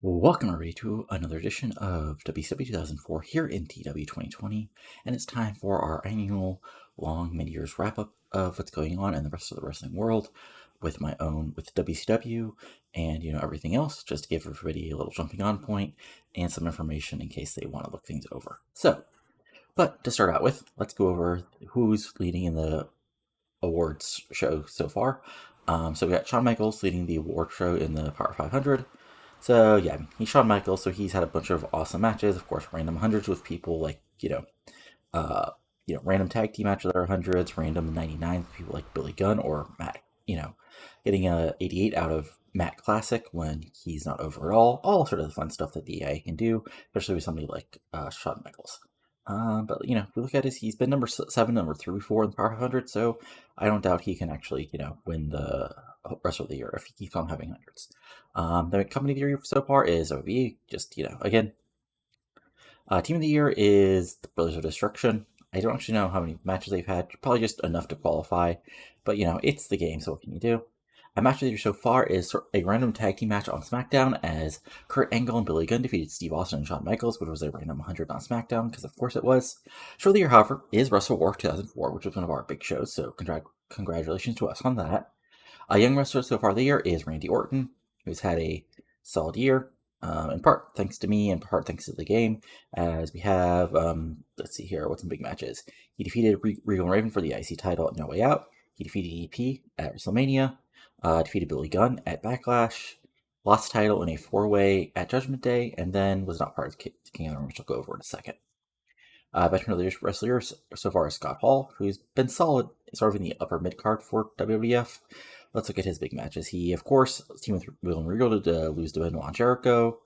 Welcome everybody to another edition of WCW 2004 here in TEW 2020, and it's time for our annual long mid-years wrap-up of what's going on in the rest of the wrestling world with WCW and everything else, just to give everybody a little jumping on point and some information in case they want to look things over. But to start out with, let's go over who's leading in the awards show so far. So we got Shawn Michaels leading the award show in the Power 500. So yeah, he's Shawn Michaels, so he's had a bunch of awesome matches. Of course, random hundreds with people like random tag team matches that are hundreds, random 99s with people like Billy Gunn or Matt. Getting a 88 out of Matt Classic when he's not over at all sort of the fun stuff that the AI can do, especially with somebody like Shawn Michaels. But if we look at it, he's been number 7, number 3, 4 in the Power 500, so I don't doubt he can actually win the rest of the year if he keeps on having hundreds. The company of the year so far is OV. Just again, team of the year is the Brothers of Destruction. I don't actually know how many matches they've had, probably just enough to qualify, but it's the game, so what can you do? A match of the year so far is a random tag team match on SmackDown as Kurt Angle and Billy Gunn defeated Steve Austin and Shawn Michaels, which was a random 100 on SmackDown, because of course it was. Show of the year, however, is Wrestle War 2004, which was one of our big shows, so congratulations to us on that. A young wrestler so far of the year is Randy Orton, who's had a solid year, in part thanks to me, in part thanks to the game, as we have, let's see here, what's some big matches. He defeated Regal and Raven for the IC title at No Way Out. He defeated EP at WrestleMania. Defeated Billy Gunn at Backlash, lost title in a 4-way at Judgment Day, and then was not part of King of the Ring, which I'll go over in a second. Veteran of the wrestler so far is Scott Hall, who's been solid, sort of in the upper mid-card for WWF. Let's look at his big matches. He, of course, teamed with Regal and Regal to lose to Benoit and Jericho,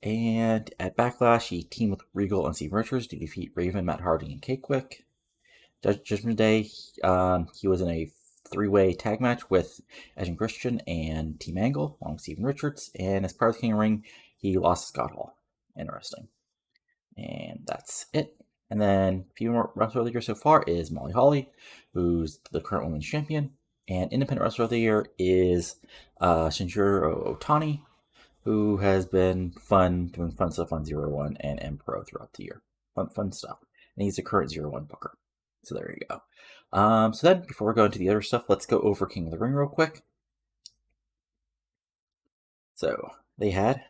and at Backlash, he teamed with Regal and Steve Richards to defeat Raven, Matt Hardy, and K-Quick. Judgment Day, he was in a 3-way tag match with Edge and Christian and Team Angle, along with Steven Richards, and as part of the King of the Ring, he lost to Scott Hall. Interesting. And that's it. And then female wrestler of the year so far is Molly Holly, who's the current women's champion. And independent wrestler of the year is Shinjiro Otani, who has been doing fun stuff on 0-1 and M-Pro throughout the year. Fun stuff. And he's the current 0-1 booker. So there you go. So then, before we go into the other stuff, let's go over King of the Ring real quick. So, they had a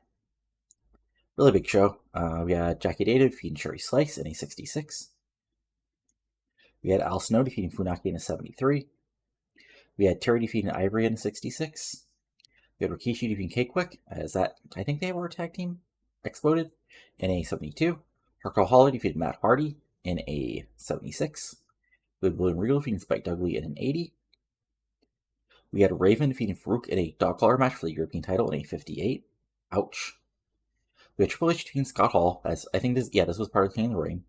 really big show. We had Jackie Data defeating Sherry Slice in a 66. We had Al Snow defeating Funaki in a 73. We had Terry defeating Ivory in a 66. We had Rikishi defeating K-Quick, I think they were a tag team, exploded, in a 72. Hercule Holly defeated Matt Hardy in a 76. We had William Regal defeating Spike Dudley in an 80. We had Raven defeating Farouk in a dog collar match for the European title in a 58. Ouch. We had Triple H defeating Scott Hall, as I think this was part of King of the Ring,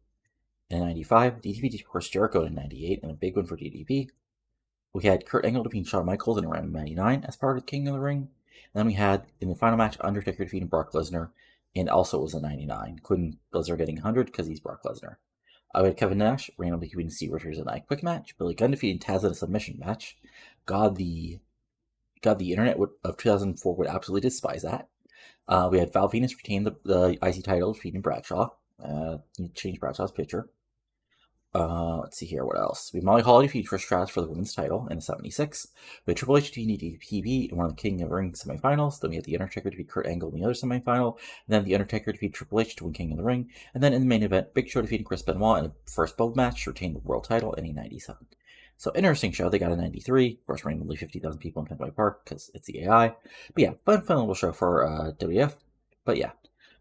in a 95. DDP defeated Chris Jericho in a 98, and a big one for DDP. We had Kurt Angle defeating Shawn Michaels in a random 99 as part of King of the Ring. And then we had, in the final match, Undertaker defeating Brock Lesnar, and also it was a 99, including Lesnar getting 100 because he's Brock Lesnar. We had Kevin Nash randomly defeating Steve Richards in a quick match. Billy Gunn defeating Taz in a submission match. God, the internet of 2004 would absolutely despise that. We had Val Venus retain the IC title, defeating Bradshaw. Change Bradshaw's picture. Let's see here, what else? We had Molly Holly defeating Trish Stratus for the women's title in a 76. We had Triple H defeating DDP in one of the King of the Ring semifinals. Then we had The Undertaker defeat Kurt Angle in the other semifinal. And then The Undertaker defeated Triple H to win King of the Ring. And then in the main event, Big Show defeating Chris Benoit in a first belt match to retain the world title in a 97. So interesting show. They got a 93. Of course, randomly 50,000 people in Fenway Park because it's the AI. But yeah, fun little show for WF. But yeah,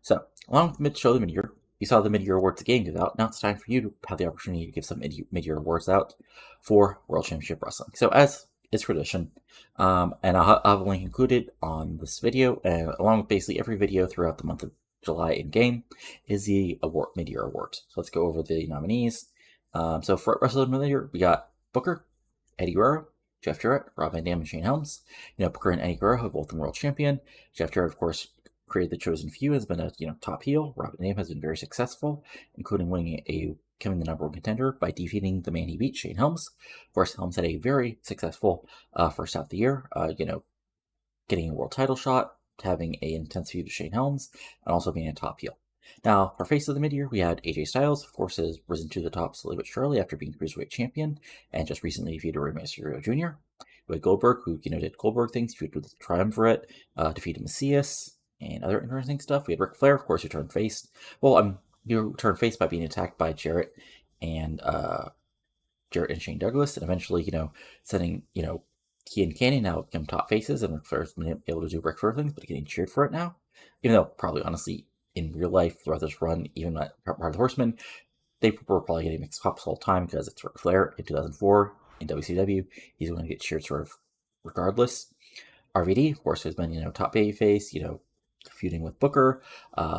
so along with the mid-show, the mid-year, you saw the mid-year awards game give out. Now it's time for you to have the opportunity to give some mid-year awards out for World Championship Wrestling. So as is tradition, and I'll have a link included on this video, and along with basically every video throughout the month of July in game, is the mid-year awards. So let's go over the nominees. So for Wrestler of the Year, we got Booker, Eddie Guerrero, Jeff Jarrett, Rob Van Dam, and Shane Helms. Booker and Eddie Guerrero have both been world champion. Jeff Jarrett, of course, created the Chosen Few, has been a top heel. Rob Van Dam has been very successful, including becoming the number one contender by defeating the man he beat, Shane Helms. Of course, Helms had a very successful first half of the year, getting a world title shot, having an intense feud with Shane Helms and also being a top heel. Now, for face of the mid-year, we had AJ Styles, of course, has risen to the top slowly but surely after being Cruiserweight Champion, and just recently defeated Rey Mysterio Jr. We had Goldberg, who, did Goldberg things, feuded with the Triumvirate, defeated Macias, and other interesting stuff. We had Ric Flair, of course, who turned face. Well, he turned face by being attacked by Jarrett and Shane Douglas, and eventually, sending, he and Canyon now become top faces, and Ric Flair's been able to do Ric Flair things, but getting cheered for it now. Even though, probably, honestly, in real life, throughout this run, even at part of the Horsemen, they were probably getting mixed ups all the time because it's Ric Flair in 2004 in WCW. He's going to get cheered sort of regardless. RVD, of course, has been, top babyface, feuding with Booker,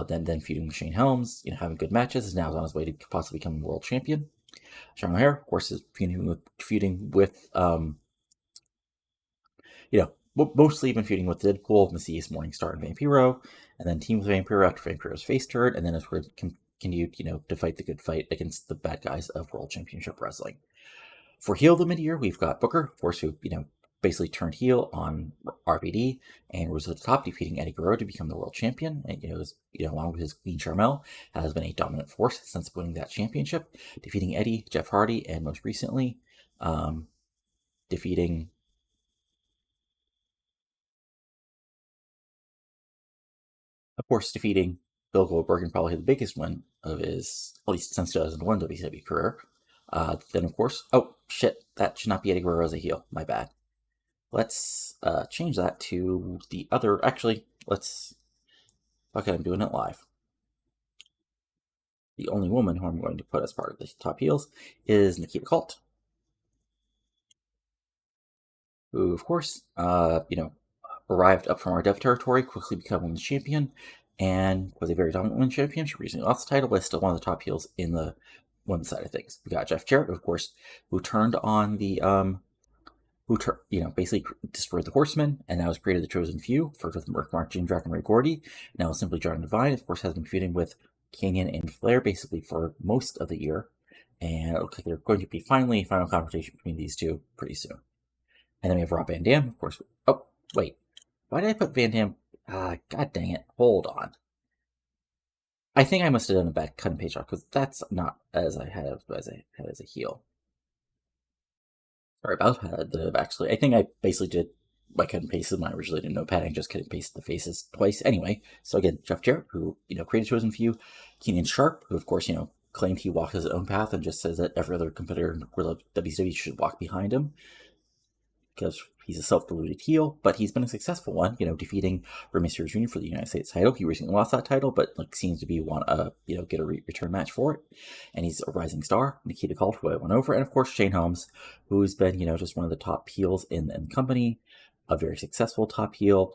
then feuding with Shane Helms, having good matches, is now on his way to possibly become world champion. Sean O'Haire, of course, is feuding with mostly been feuding with Deadpool, Macias, Morningstar, and Vampiro, and then teamed with Vampiro after Vampiro's face turn, and then has continued, to fight the good fight against the bad guys of World Championship Wrestling. For heel of the mid-year, we've got Booker, of course, who, basically turned heel on RVD and was at the top, defeating Eddie Guerrero to become the world champion. And, along with his Queen Charmel, has been a dominant force since winning that championship, defeating Eddie, Jeff Hardy, and most recently, defeating Bill Goldberg, and probably the biggest win of his, at least since 2001, WCW career. Then, of course, oh, shit, that should not be Eddie Guerrero as a heel. My bad. Let's change that to the other. Actually, okay, I'm doing it live. The only woman who I'm going to put as part of the top heels is Nikita Colt, who, of course, arrived up from our Dev territory, quickly become women's champion, and was a very dominant women's champion. She recently lost the title, but is still one of the top heels in the women's side of things. We got Jeff Jarrett, of course, who turned on the basically destroyed the Horsemen, and now has created the Chosen Few, first with Mark Jindrak and Ray Gordy, now Simply John Divine, of course, has been feuding with Canyon and Flair basically for most of the year, and it looks like they're going to be finally a final confrontation between these two pretty soon. And then we have Rob Van Dam, of course. Oh, wait. Why did I put Van Dam? God dang it. Hold on. I think I must have done a back cut and paste off, because that's not as I had as a heel. Sorry about that. Actually, I think I basically did my cut and paste when I originally did notepad. I just cut and pasted the faces twice. Anyway, so again, Jeff Jarrett, who, created Chosen Few. Keenan Sharp, who, of course, claimed he walked his own path and just says that every other competitor in WCW should walk behind him, because he's a self-deluded heel, but he's been a successful one, defeating Rey Mysterio Jr. for the United States title. He recently lost that title, but seems to be get a return match for it. And he's a rising star. Nikita Colt, who I went over, and of course Shane Helms, who's been, just one of the top heels in the company, a very successful top heel,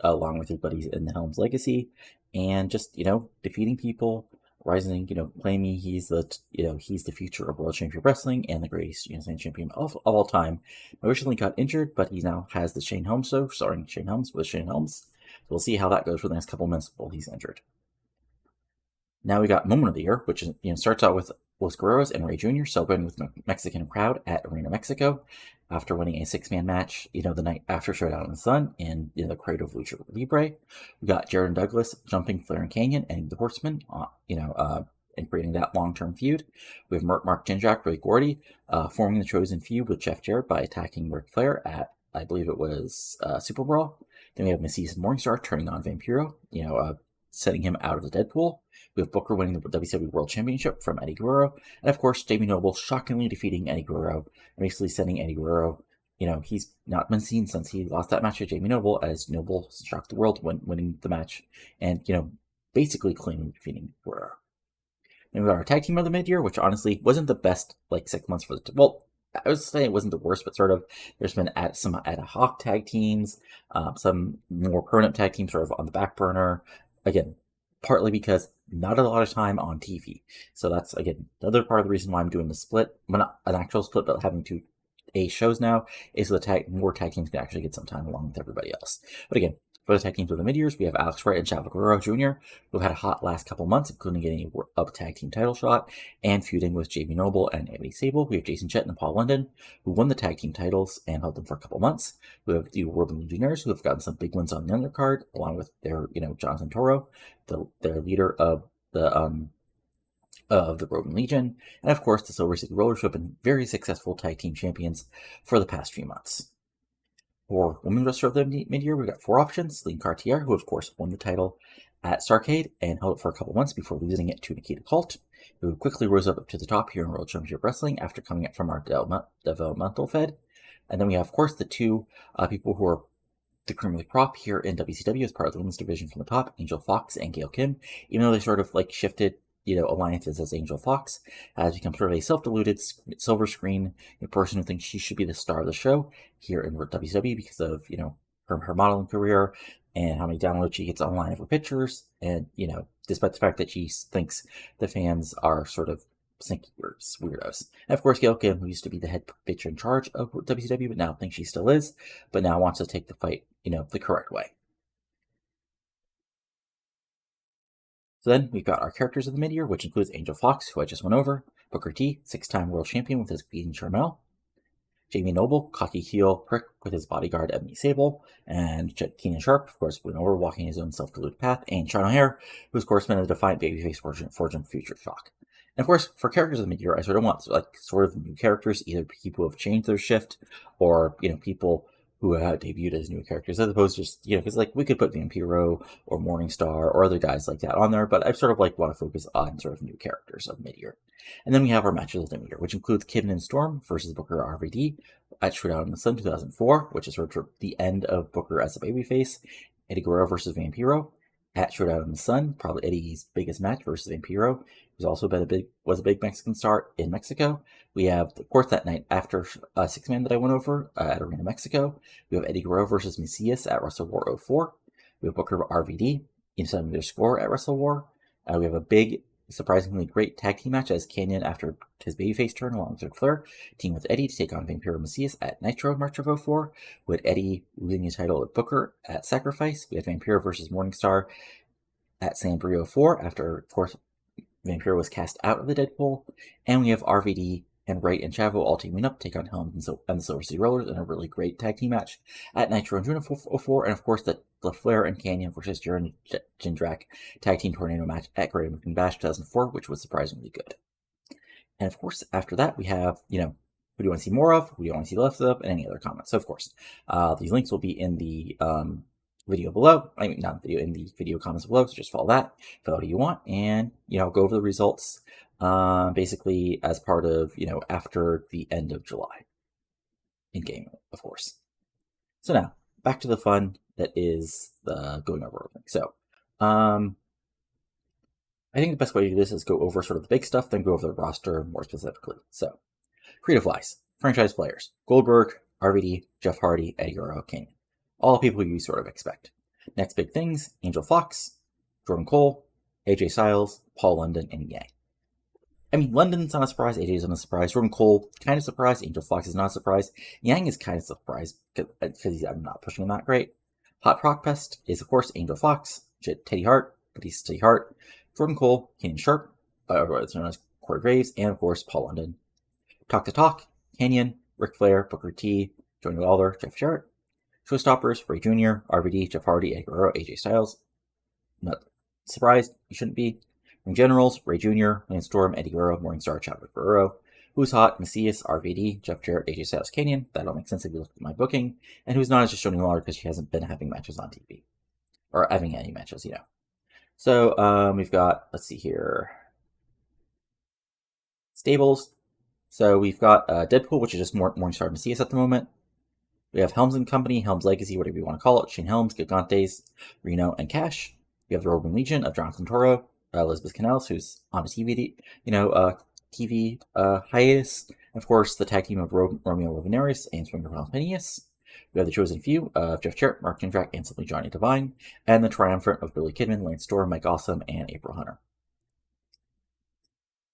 along with his buddies in the Helms legacy, and just, defeating people, rising, claiming he's the future of World Championship Wrestling and the greatest champion of all time. I recently got injured, but he now has the Shane Helms show, starring Shane Helms with Shane Helms. So we'll see how that goes for the next couple of months while he's injured. Now we got Moment of the Year, which starts out with Los Guerreros and Ray Jr. celebrating with the Mexican crowd at Arena Mexico after winning a 6-man match, the night after Showdown in the Sun in the Cradle of Lucha Libre. We got Jarrett and Douglas jumping Flair and Canyon and the Horsemen, and creating that long-term feud. We have Mark Jindrak, Ray Gordy, forming the Chosen Feud with Jeff Jarrett by attacking Ric Flair at, I believe it was Super Brawl. Then we have Macias and Morningstar turning on Vampiro, setting him out of the Deadpool. We have Booker winning the WCW World Championship from Eddie Guerrero. And of course, Jamie Noble shockingly defeating Eddie Guerrero, and basically sending Eddie Guerrero, he's not been seen since he lost that match to Jamie Noble, as Noble shocked the world when winning the match and, basically cleanly defeating Guerrero. Then we got our tag team of the mid-year, which honestly wasn't the best, 6 months for the, well, I would say it wasn't the worst, but sort of, there's been some ad hoc tag teams, some more permanent tag teams sort of on the back burner. Again, partly because not a lot of time on TV. So that's, again, the other part of the reason why I'm doing the split, well, not an actual split, but having 2 shows now, is so the more tag teams can actually get some time along with everybody else. But again, For the tag teams of the mid-years, we have Alex Wright and Chavo Guerrero Jr., who've had a hot last couple months, including getting a tag team title shot and feuding with Jamie Noble and Ebony Sable. We have Jason Jett and Paul London, who won the tag team titles and held them for a couple months. We have the Urban Legionnaires, who have gotten some big wins on the undercard, along with their, Jonathan Toro, their leader of the Roman Legion, and of course the Silver City Rollers, who have been very successful tag team champions for the past few months. For women's wrestler of the mid-year, we've got 4 options. Celine Cartier, who of course won the title at Starrcade and held it for a couple months before losing it to Nikita Colt, who quickly rose up to the top here in World Championship Wrestling after coming up from our developmental fed. And then we have, of course, the 2 people who are the cream of the crop here in WCW as part of the women's division from the top, Angel Fox and Gail Kim, even though they sort of shifted alliances, as Angel Fox has become sort of a self-deluded silver screen person who thinks she should be the star of the show here in WCW because of her modeling career and how many downloads she gets online of her pictures, and despite the fact that she thinks the fans are sort of sneaky weirdos. And of course, Gail Kim, who used to be the head bitch in charge of WCW, but now thinks she still is, but now wants to take the fight the correct way. So then we've got our characters of the mid-year, which includes Angel Fox, who I just went over, Booker T, 6-time world champion with his Queen Charmel, Jamie Noble, cocky heel prick with his bodyguard Ebony Sable, and Keenan Sharp, of course, went over walking his own self-deluded path, and Sean O'Hare, who's of course been a defiant babyface fortune future shock. And of course, for characters of the mid-year, I sort of want sort of new characters, either people who have changed their shift, or people who have debuted as new characters, as opposed to just, because we could put Vampiro or Morningstar or other guys like that on there, but I sort of want to focus on sort of new characters of mid-year. And then we have our matches of the mid-year, which includes Kevin and Storm versus Booker RVD at Showdown in the Sun 2004, which is sort of the end of Booker as a babyface, Eddie Guerrero versus Vampiro at Showdown in the Sun, probably Eddie's biggest match versus Vampiro, who's also was a big Mexican star in Mexico. We have, of course, that night after 6-man that I went over at Arena Mexico. We have Eddie Guerrero versus Macias at Wrestle War 04. We have Booker RVD in 7-meter score at Wrestle War. We have a big, surprisingly great tag team match as Canyon, after his babyface turn along with Ric Flair, team with Eddie to take on Vampiro Macias at Nitro March of 04. With Eddie losing his title with Booker at Sacrifice. We had Vampiro versus Morningstar at San Brio 04 after, of course, Vampiro was cast out of the Deadpool. And we have RVD and Wright and Chavo all teaming up to take on Helms and the Silver City Rollers in a really great tag team match at Nitro in June of 04. And of course, the Flair and Canyon versus Jaron Jindrak tag team tornado match at Great American Bash 2004, which was surprisingly good. And of course, after that, we have, who do you want to see more of, who do you want to see less of, and any other comments. So, of course, these links will be in the video below. I mean, not video, in the video comments below, so just follow that, fill out what you want, and, go over the results basically as part of, after the end of July in game, of course. So now, back to the fun that is going over everything. So, I think the best way to do this is go over sort of the big stuff, then go over the roster more specifically. So, creative-wise, franchise players: Goldberg, RVD, Jeff Hardy, Eddie Guerrero, Canyon. All people you sort of expect. Next big things: Angel Fox, Jordan Cole, AJ Styles, Paul London, and Yang. I mean, London's not a surprise, AJ is not a surprise, Jordan Cole, kind of surprised, Angel Fox is not a surprise, Yang is kind of surprised because I'm not pushing him that great. Hot Proc Pest is, of course, Angel Fox, Teddy Hart, Batista Teddy Hart, Jordan Cole, Canyon Sharp, otherwise known as Corey Graves, and of course, Paul London. Talk to Talk, Canyon, Ric Flair, Booker T, Johnny Lawler, Jeff Jarrett. Showstoppers: Ray Jr., RVD, Jeff Hardy, Eddie Guerrero, AJ Styles. Not surprised, you shouldn't be. Ring Generals: Ray Jr., Lance Storm, Eddie Guerrero, Morningstar, Chavo Guerrero. Who's Hot: Macias, RVD, Jeff Jarrett, AJ Styles, Canyon. That'll make sense if you look at my booking. And Who's Not is just Johnny Lawler because she hasn't been having matches on TV. Or having any matches, So, we've got, let's see here, stables. So we've got Deadpool, which is just Morningstar Macias at the moment. We have Helms and Company, Helms Legacy, whatever you want to call it, Shane Helms, Gigantes, Reno, and Cash. We have the Roman Legion of Jonathan Toro, Elizabeth Canales, who's on a TV, TV hiatus. And of course, the tag team of Romeo Linares and Swinger Valpenius. We have the Chosen Few of Jeff Jarrett, Mark Jindrak, and Simply Johnny Devine. And the Triumvirate of Billy Kidman, Lance Storm, Mike Awesome, and April Hunter.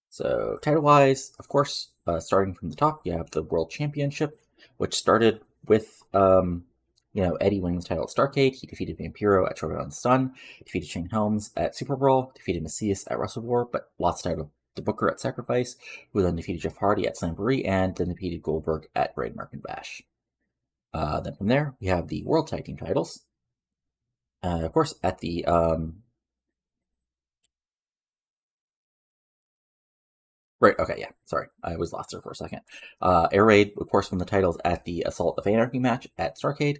So, title-wise, of course, starting from the top, you have the World Championship, which started with, Eddie winning the title at Starrcade. He defeated Vampiro at Showdown Sun, defeated Shane Helms at Super Brawl, defeated Macias at Wrestle War, but lost the title to Booker at Sacrifice, who then defeated Jeff Hardy at Slamboree, and then defeated Goldberg at Great American Bash. Then from there, we have the World Tag Team titles. Of course, at the right, okay, yeah, sorry, I was lost there for a second. Air Raid, of course, won the titles at the Assault of Anarchy match at Starrcade.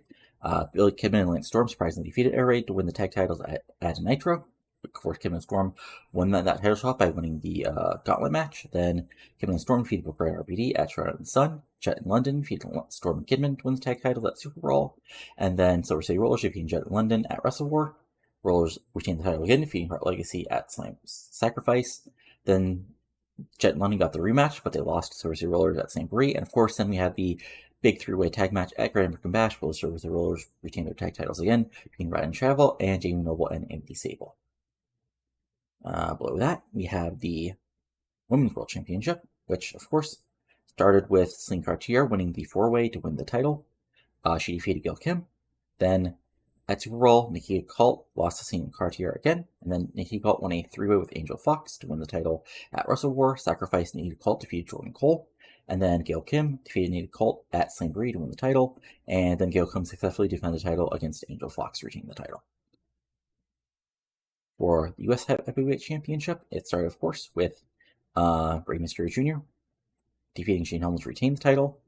Billy Kidman and Lance Storm surprisingly defeated Air Raid to win the tag titles at Nitro. Of course, Kidman and Storm won that title shot by winning the Gauntlet match. Then Kidman and Storm defeated Booker and RVD at Shroud and Sun. Jet in London defeated Storm and Kidman to win the tag titles at Super Brawl. And then Silver City Rollers defeating Jet in London at Wrestle War. Rollers retained the title again, defeating Heart Legacy at Slam Sacrifice. Then Jet and London got the rematch, but they lost to Silver City Rollers at Slamboree. And of course, then we had the big three-way tag match at Great American Bash, where the Silver City Rollers retained their tag titles again, between Ryan Travel and Jamie Noble and Andy Sable. Below that, we have the Women's World Championship, which, of course, started with Celine Cartier winning the four-way to win the title. She defeated Gail Kim. Then at Super Bowl, Nikki Colt lost to Celine Cartier again, and then Nikki Colt won a three-way with Angel Fox to win the title at Wrestle War. Sacrifice Nikki Colt defeated Jordan Cole, and then Gail Kim defeated Nikki Colt at Slamboree to win the title, and then Gail Kim successfully defended the title against Angel Fox, retaining the title. For the U.S. Heavyweight Championship, it started, of course, with Rey Mysterio Jr. defeating Shane Helms to retain the title.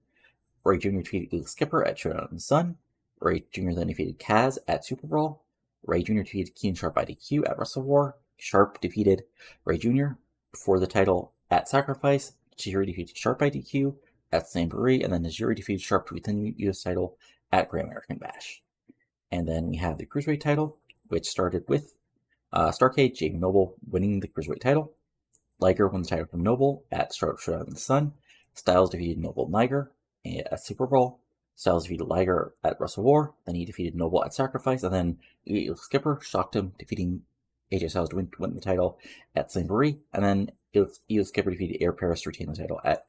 Ray Jr. defeated Luke Skipper at Showdown in the Sun. Ray Jr. then defeated Kaz at Super Brawl. Ray Jr. defeated Keen Sharp by DQ at Wrestle War. Sharp defeated Ray Jr. for the title at Sacrifice. Tajiri defeated Sharp by DQ at Slamboree, and then Tajiri defeated Sharp to retain the U.S. title at Great American Bash. And then we have the Cruiserweight title, which started with Starrcade, Jamie Noble winning the Cruiserweight title. Liger won the title from Noble at Showdown in the Sun. Styles defeated Noble and Liger at Super Bowl. Styles defeated Liger at Wrestle War. Then he defeated Noble at Sacrifice. And then Skipper shocked him, defeating AJ Styles to win the title at Slamboree. And then Skipper defeated Air Paris to retain the title at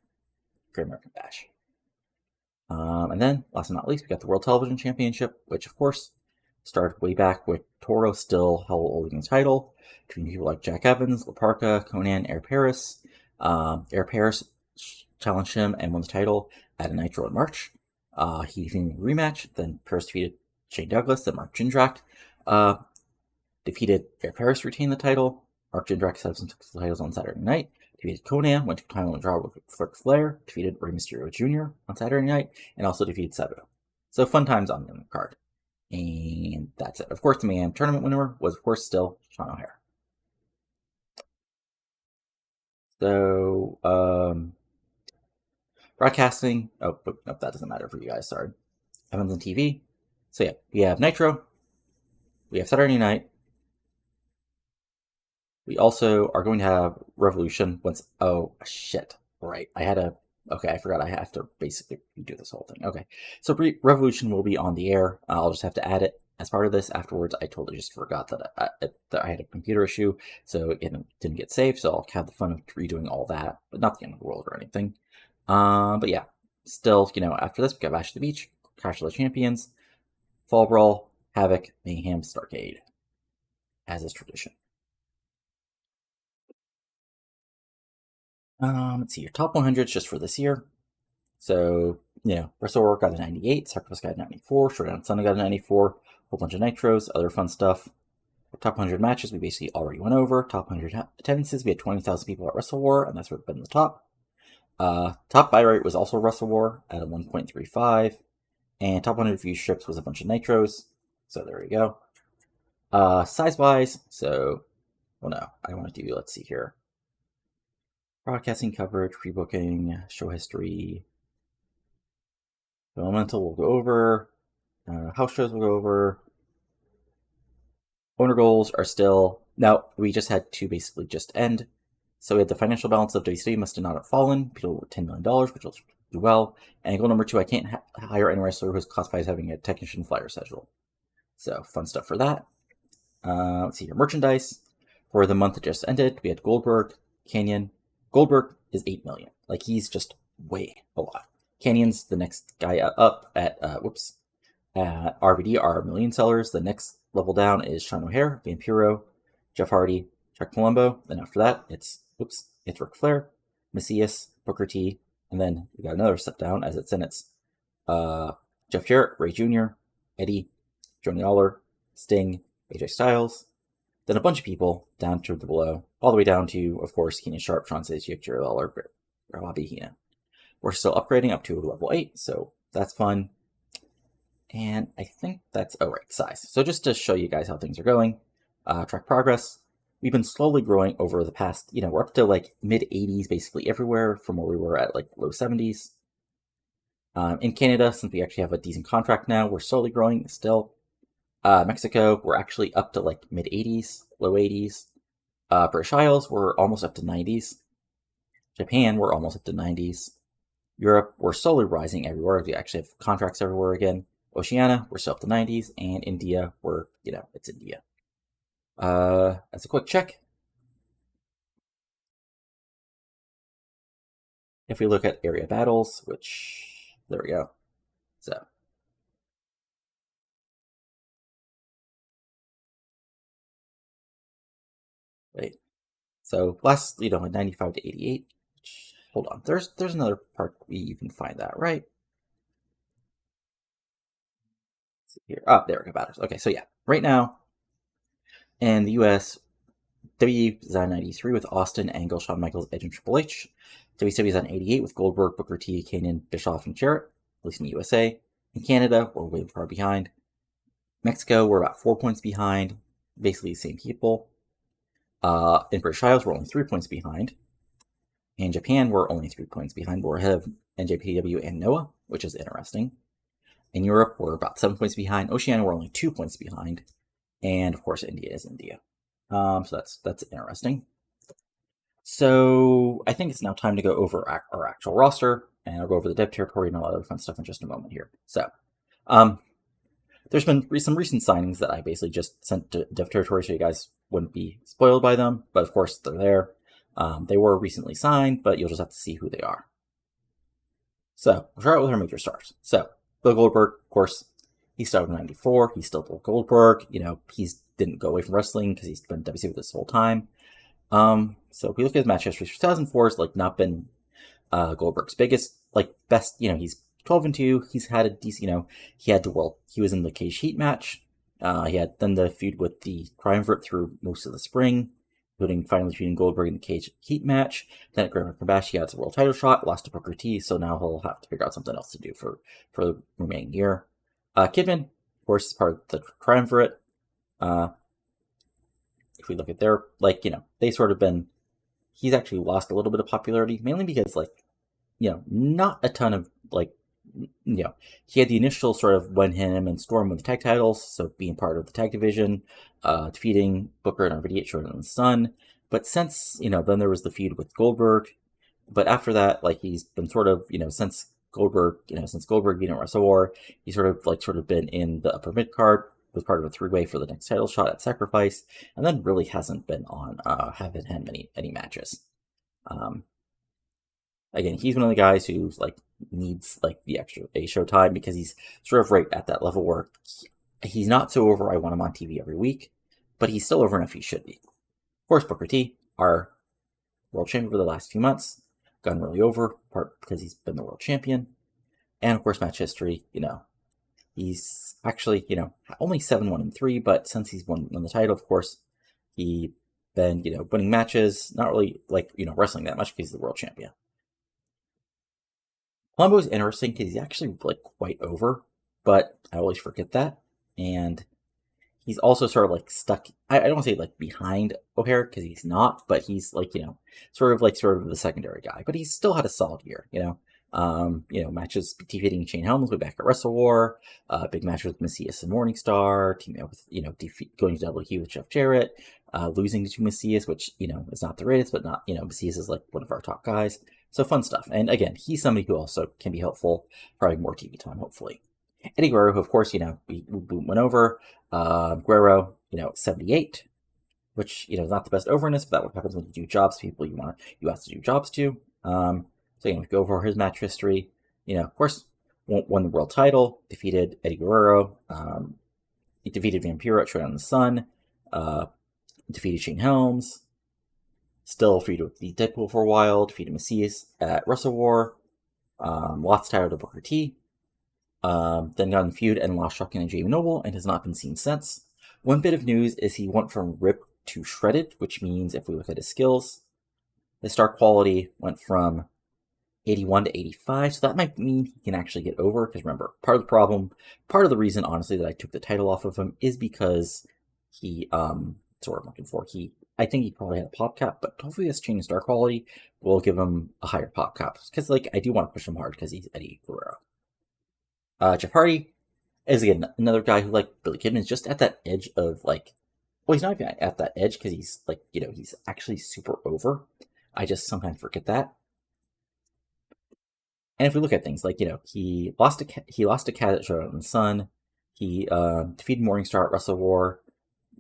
Great American Bash. And then, last but not least, we got the World Television Championship, which, of course, started way back with Toro still holding the title, between people like Jack Evans, La Parka, Conan, Air Paris. Air Paris challenged him and won the title at a Nitro in March. He defeated a rematch, then Paris defeated Shane Douglas, then Mark Jindrak defeated Air Paris to retain the title. Mark Jindrak set up some titles on Saturday night. Defeated Conan, went to a time draw with Ric Flair, defeated Rey Mysterio Jr. on Saturday night, and also defeated Sabu. So fun times on the card. And that's it. Of course, the main tournament winner was, of course, still Sean O'Hare. So, broadcasting. Oh, but nope, that doesn't matter for you guys. Sorry. Evans on TV. So yeah, we have Nitro. We have Saturday night. We also are going to have Revolution once. Oh shit! Right, Okay, I forgot. I have to basically do this whole thing. Okay, so Revolution will be on the air. I'll just have to add it as part of this afterwards. I totally just forgot that I had a computer issue, so it didn't get saved. So I'll have the fun of redoing all that, but not the end of the world or anything. But yeah, still, after this, we got Bash at the Beach, Clash of the Champions, Fall Brawl, Havoc, Mayhem, Starrcade, as is tradition. Let's see, your top 100s just for this year. So, Wrestle War got a 98, Sacrifice got a 94, Showdown Sunday got a 94, whole bunch of Nitros, other fun stuff. Top 100 matches, we basically already went over. Top 100 attendances, we had 20,000 people at Wrestle War, and that's where it's been the top. Top buy rate was also Wrestle War at a 1.35, and top 100 view strips was a bunch of Nitros, so there we go. Size-wise, I want to do, let's see here. Broadcasting coverage, pre-booking, show history. Elemental we'll go over. House shows we'll go over. Owner goals are still... Now, we just had to basically just end. So we had the financial balance of WCW must not have fallen. People with $10 million, which will do well. And goal number 2, I can't hire any wrestler who's classified as having a technician flyer schedule. So, fun stuff for that. Let's see here. Merchandise. For the month that just ended, we had Goldberg, Canyon. Goldberg is $8 million. Like, he's just way a lot. Canyon's the next guy up at, RVD are million sellers. The next level down is Sean O'Hare, Vampiro, Jeff Hardy, Chuck Palumbo. Then after that, it's Ric Flair, Macias, Booker T, and then we got another step down as it's in its Jeff Jarrett, Ray Jr., Eddie, Johnny Lawler, Sting, AJ Styles, then a bunch of people down to the below, all the way down to, of course, Keenan Sharp, Tron Stasiak, Jerry Lawler, Bobby Heenan. We're still upgrading up to level 8, so that's fun. And I think that's, oh right, size. So just to show you guys how things are going, track progress. We've been slowly growing over the past, we're up to like mid 80s basically everywhere from where we were at like low 70s. In Canada, since we actually have a decent contract now, we're slowly growing still. Mexico, we're actually up to like mid 80s, low 80s. British Isles, we're almost up to 90s. Japan, we're almost up to 90s. Europe, we're slowly rising everywhere. We actually have contracts everywhere again. Oceania, we're still up to 90s. And India, we're, it's India. As a quick check, if we look at area battles, which, there we go. So, wait. So last, 95 to 88. Hold on. There's another part you can find that, right? Let's see here. Oh, there we go. Batters. Okay, so yeah. Right now, in the US, WWE is on 93 with Austin, Angle, Shawn Michaels, Edge, and Triple H. WCW is on 88 with Goldberg, Booker T, Kanan, Bischoff, and Jarrett, at least in the USA. In Canada, we're way far behind. Mexico, we're about 4 points behind, basically the same people. In British Isles, we're only 3 points behind. In Japan, we're only 3 points behind, but we're ahead of NJPW and Noah, which is interesting. In Europe, we're about 7 points behind. Oceania, we're only 2 points behind. And of course, India is India. So that's interesting. So I think it's now time to go over our actual roster, and I'll go over the dev territory and a lot of other fun stuff in just a moment here. So, there's been some recent signings that I basically just sent to dev territory so you guys wouldn't be spoiled by them, but of course they're there. They were recently signed, but you'll just have to see who they are. So we'll start with our major stars. So Bill Goldberg, of course, he started in '94. He's still Bill Goldberg. He didn't go away from wrestling because he's been WCW this whole time. So if we look at his match history, 2004 has like not been Goldberg's biggest, like best. He's 12-2. He's had a decent. He had the world. He was in the cage heat match. He had then the feud with the Triumvirate through most of the spring, including finally defeating Goldberg in the cage heat match. Then at Grand Prix Bash, he had his world title shot, lost to Booker T. So now he'll have to figure out something else to do for the remaining year. Kidman, of course, is part of the Triumvirate. If we look at their, they sort of been, he's actually lost a little bit of popularity, mainly because, not a ton of, he had the initial sort of when him and Storm won the tag titles, so being part of the tag division, defeating Booker and RVD at Jordan and the Sun. But since, then there was the feud with Goldberg. But after that, he's been sort of, since Goldberg being at Wrestle War, he's sort of been in the upper mid card, was part of a three-way for the next title shot at Sacrifice, and then really hasn't been on, haven't had any matches. Again, he's one of the guys who needs the extra show time because he's sort of right at that level where he's not so over I want him on TV every week, but he's still over enough he should be. Of course, Booker T, our world champion for the last few months, gotten really over, part because he's been the world champion. And of course, match history, he's actually, only 7-1-3, but since he's won the title, of course, he's been, winning matches, not really wrestling that much because he's the world champion. Palumbo is interesting because he's actually quite over, but I always forget that. And he's also sort of stuck. I don't want to say behind O'Hare because he's not, but he's sort of the secondary guy. But he's still had a solid year, matches defeating Shane Helms way back at Wrestle War, big matches with Macias and Morningstar, teaming up with going to WQ with Jeff Jarrett, losing to Macias, which is not the greatest, but not Macias is one of our top guys. So fun stuff. And again, he's somebody who also can be helpful for having more TV time, hopefully. Eddie Guerrero, who of course, we went over. Guerrero, 78, which, is not the best overness, but that's what happens when you do jobs to people you ask to do jobs to. So, we go over his match history. Of course, won the world title, defeated Eddie Guerrero, he defeated Vampiro at Showdown in the Sun, defeated Shane Helms, still feuded with the Deadpool for a while, defeated Macias at Wrestle War, lost title to Booker T, then got in feud and lost Shotgun and Jamie Noble, and has not been seen since. One bit of news is he went from ripped to shredded, which means if we look at his skills, his star quality went from 81 to 85, so that might mean he can actually get over, because remember, part of the reason, honestly, that I took the title off of him is because he, that's what I'm looking for, I think he probably had a pop cap, but hopefully this change in star quality will give him a higher pop cap, because, I do want to push him hard, because he's Eddie Guerrero. Jeff Hardy is, again, another guy who, Billy Kidman, is just at that edge of, well, he's not even at that edge, because he's, he's actually super over. I just sometimes forget that. And if we look at things he lost to Cat at Showdown in the Sun, he defeated Morningstar at Wrestle War,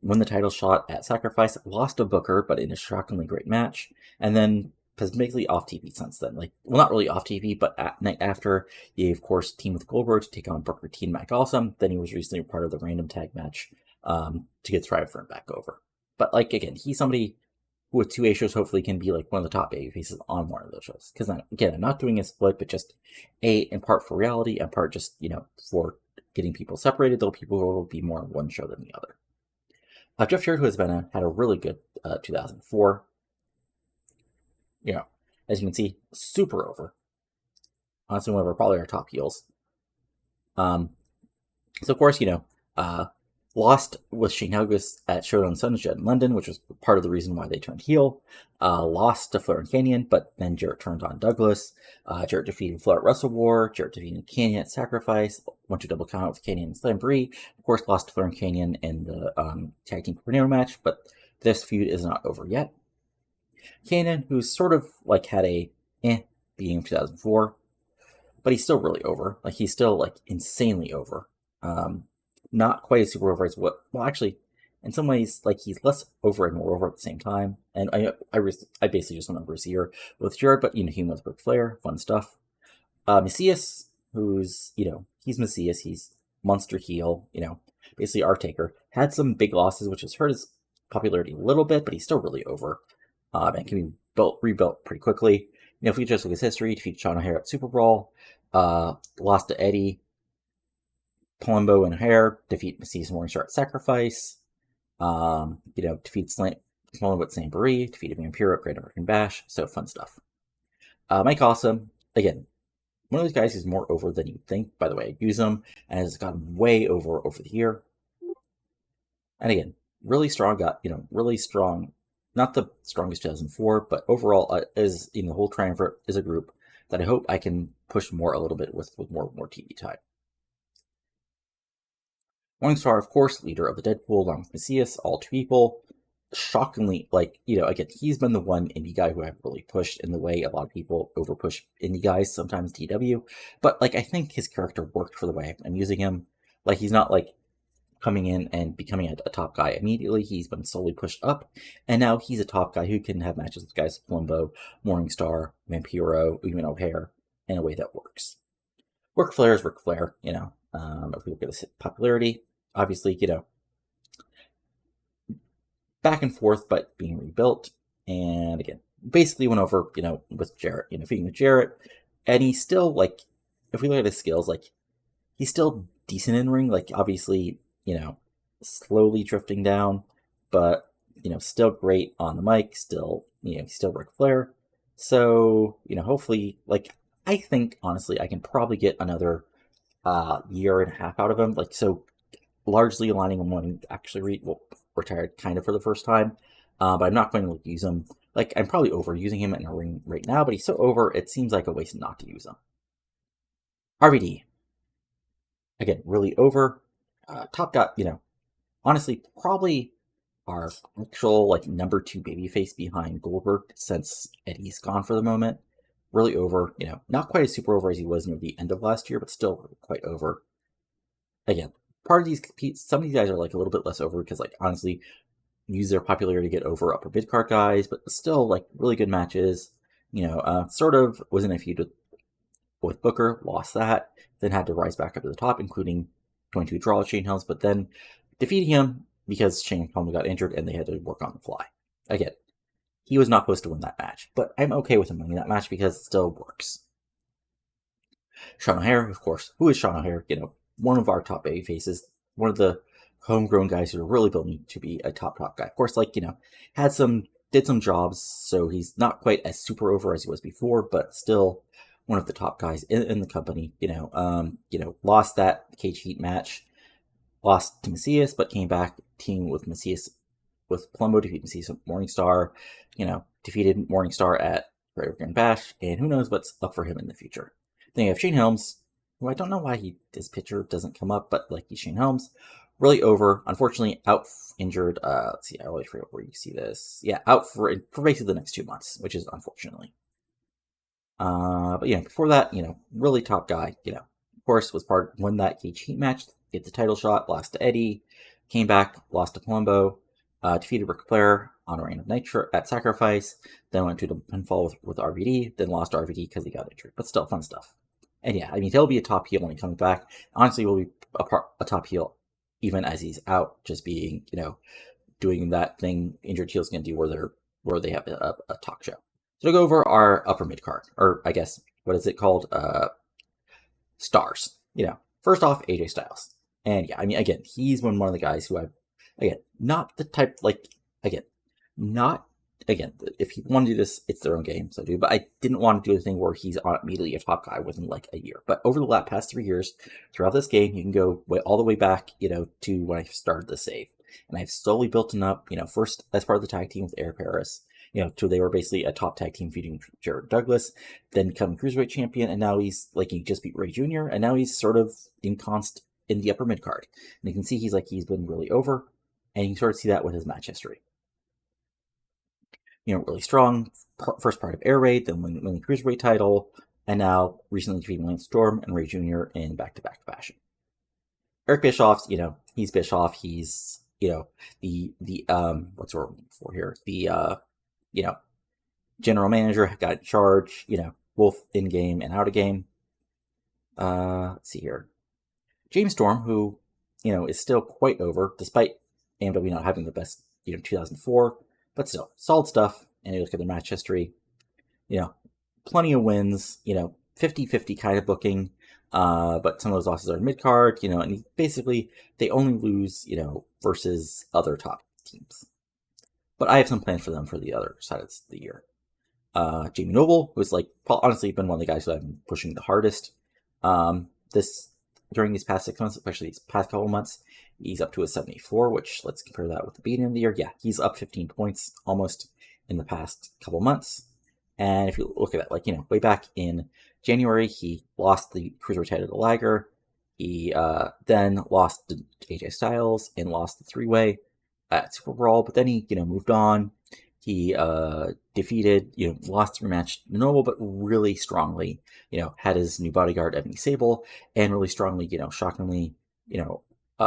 won the title shot at Sacrifice, lost to Booker, but in a shockingly great match, and then has basically off TV since then. Not really off TV, but night after, he of course teamed with Goldberg to take on Booker T and Mike Awesome. Then he was recently part of the random tag match to get Thrive back over. But again, he's somebody who with 2A shows hopefully can be one of the top baby faces on one of those shows. Because again, I'm not doing a split, but just in part for reality, and part just for getting people separated. Though people will be more on one show than the other. Jeff Jarrett, who has had a really good 2004. As you can see, super over. Honestly, one of probably our top heels. So of course, lost with Shane Helgus at Showdown Sunset in London, which was part of the reason why they turned heel. Lost to Flair and Canyon, but then Jarrett turned on Douglas. Jarrett defeated Flair at Wrestle War. Jarrett defeated Canyon at Sacrifice. Went to double count with Canyon and Slamboree. Of course, lost to Flair and Canyon in the tag team tornado match, but this feud is not over yet. Canyon, who's sort of had a being in 2004, but he's still really over. He's still insanely over. Not quite as super over as actually, in some ways, he's less over and more over at the same time. And I basically just went over his year with Jared, but he with Ric Flair, fun stuff. Macias, who's he's Macias, he's monster heel, basically our taker, had some big losses, which has hurt his popularity a little bit, but he's still really over, and can be rebuilt pretty quickly. If we just look at his history, defeated Sean O'Hare at Super Brawl, lost to Eddie, Palumbo and O'Hare, defeat Macias Morningstar at Sacrifice, defeat Palumbo at Slamboree, defeated Vampiro at Great American Bash, so fun stuff. Mike Awesome, again, one of those guys who's more over than you'd think. By the way, I use him, and has gotten way over the year. And again, really strong, really strong, not the strongest 2004, but overall, is the whole triumvirate is a group that I hope I can push more a little bit with more TV time. Morningstar, of course, leader of the Deadpool, along with Macias, all two people. Shockingly, again, he's been the one indie guy who I've really pushed in the way a lot of people overpush indie guys, sometimes TEW. But, I think his character worked for the way I'm using him. He's not, coming in and becoming a top guy immediately. He's been slowly pushed up, and now he's a top guy who can have matches with guys like Palumbo, Morningstar, Vampiro, even O'Hare, in a way that works. Ric Flair is Ric Flair, if we look at his popularity, obviously, back and forth, but being rebuilt. And again, basically went over, with Jarrett, feeding with Jarrett. And he's still, if we look at his skills, he's still decent in ring. Obviously, slowly drifting down, but, still great on the mic. Still, he's still Ric Flair. So, hopefully, I think, honestly, I can probably get another year and a half out of him. So largely aligning him when he actually retired kind of for the first time. But I'm not going to use him. I'm probably overusing him in a ring right now, but he's so over, it seems like a waste not to use him. RVD. Again, really over. Top guy, honestly, probably our actual, number 2 babyface behind Goldberg since Eddie's gone for the moment. Really over, not quite as super over as he was near the end of last year, but still quite over. Again, part of these, some of these guys are a little bit less over because honestly, use their popularity to get over upper mid card guys, but still really good matches. Sort of was in a feud with with Booker, lost that, then had to rise back up to the top, including going to a draw with Shane Helms, but then defeating him because Shane Helms got injured and they had to work on the fly. Again, he was not supposed to win that match, but I'm okay with him winning that match because it still works. Sean O'Haire, of course. Who is Sean O'Haire? One of our top baby faces, one of the homegrown guys who are really building to be a top guy. Of course, did some jobs, so he's not quite as super over as he was before, but still one of the top guys in the company. Lost that cage heat match, lost to Macias, but came back teaming with Macias with Palumbo, defeated Macias with Morningstar. Defeated Morningstar at Great American Bash, and who knows what's up for him in the future. Then you have Shane Helms, who I don't know why his picture doesn't come up, but he's Shane Helms. Really over, unfortunately, out injured. Let's see, I always forget where you see this. Yeah, out for basically the next 2 months, which is unfortunately. But before that, really top guy. Of course, won that cage heat match, get the title shot, lost to Eddie, came back, lost to Palumbo, defeated Ric Flair on a Reign of Nitro at Sacrifice, then went to the pinfall with RVD, then lost to RVD because he got injured. But still, fun stuff. And he'll be a top heel when he comes back. Honestly, will be a top heel even as he's out, just being, doing that thing injured heels can do where they have a talk show. So to go over our upper mid card, or I guess, what is it called? Stars. First off, AJ Styles. And again, he's one of the guys who not the type, if you want to do this, it's their own game, so but I didn't want to do a thing where he's immediately a top guy within a year. But over the past 3 years, throughout this game, you can go all the way back, to when I started the save. And I've slowly built him up, first as part of the tag team with Eric Paris, till they were basically a top tag team feuding Jared Douglas, then becoming Cruiserweight champion, and now he's, he just beat Ray Jr., and now he's sort of in the upper mid card. And you can see he's been really over, and you can sort of see that with his match history. Really strong, first part of Air Raid, then winning the Cruiserweight title, and now recently defeating Lance Storm and Ray Jr. in back-to-back fashion. Eric Bischoff's, he's Bischoff, he's, the what's the word for here? The, general manager, got in charge, both in-game and out-of-game. Let's see here. James Storm, who, is still quite over, despite AMW not having the best, 2004, but still, solid stuff. And you look at the match history, plenty of wins, 50-50 kind of booking, but some of those losses are mid-card, and basically they only lose, versus other top teams. But I have some plans for them for the other side of the year. Jamie Noble, who's honestly been one of the guys who I've been pushing the hardest. During these past 6 months, especially these past couple months, he's up to a 74, which let's compare that with the beginning of the year. Yeah, he's up 15 points almost in the past couple months. And if you look at that, way back in January, he lost the Cruiserweight title to Liger. He then lost to AJ Styles and lost the 3-way at Super Brawl, but then he, moved on. He defeated, lost the rematch to Noble, but really strongly, had his new bodyguard, Ebony Sable, and really strongly, shockingly,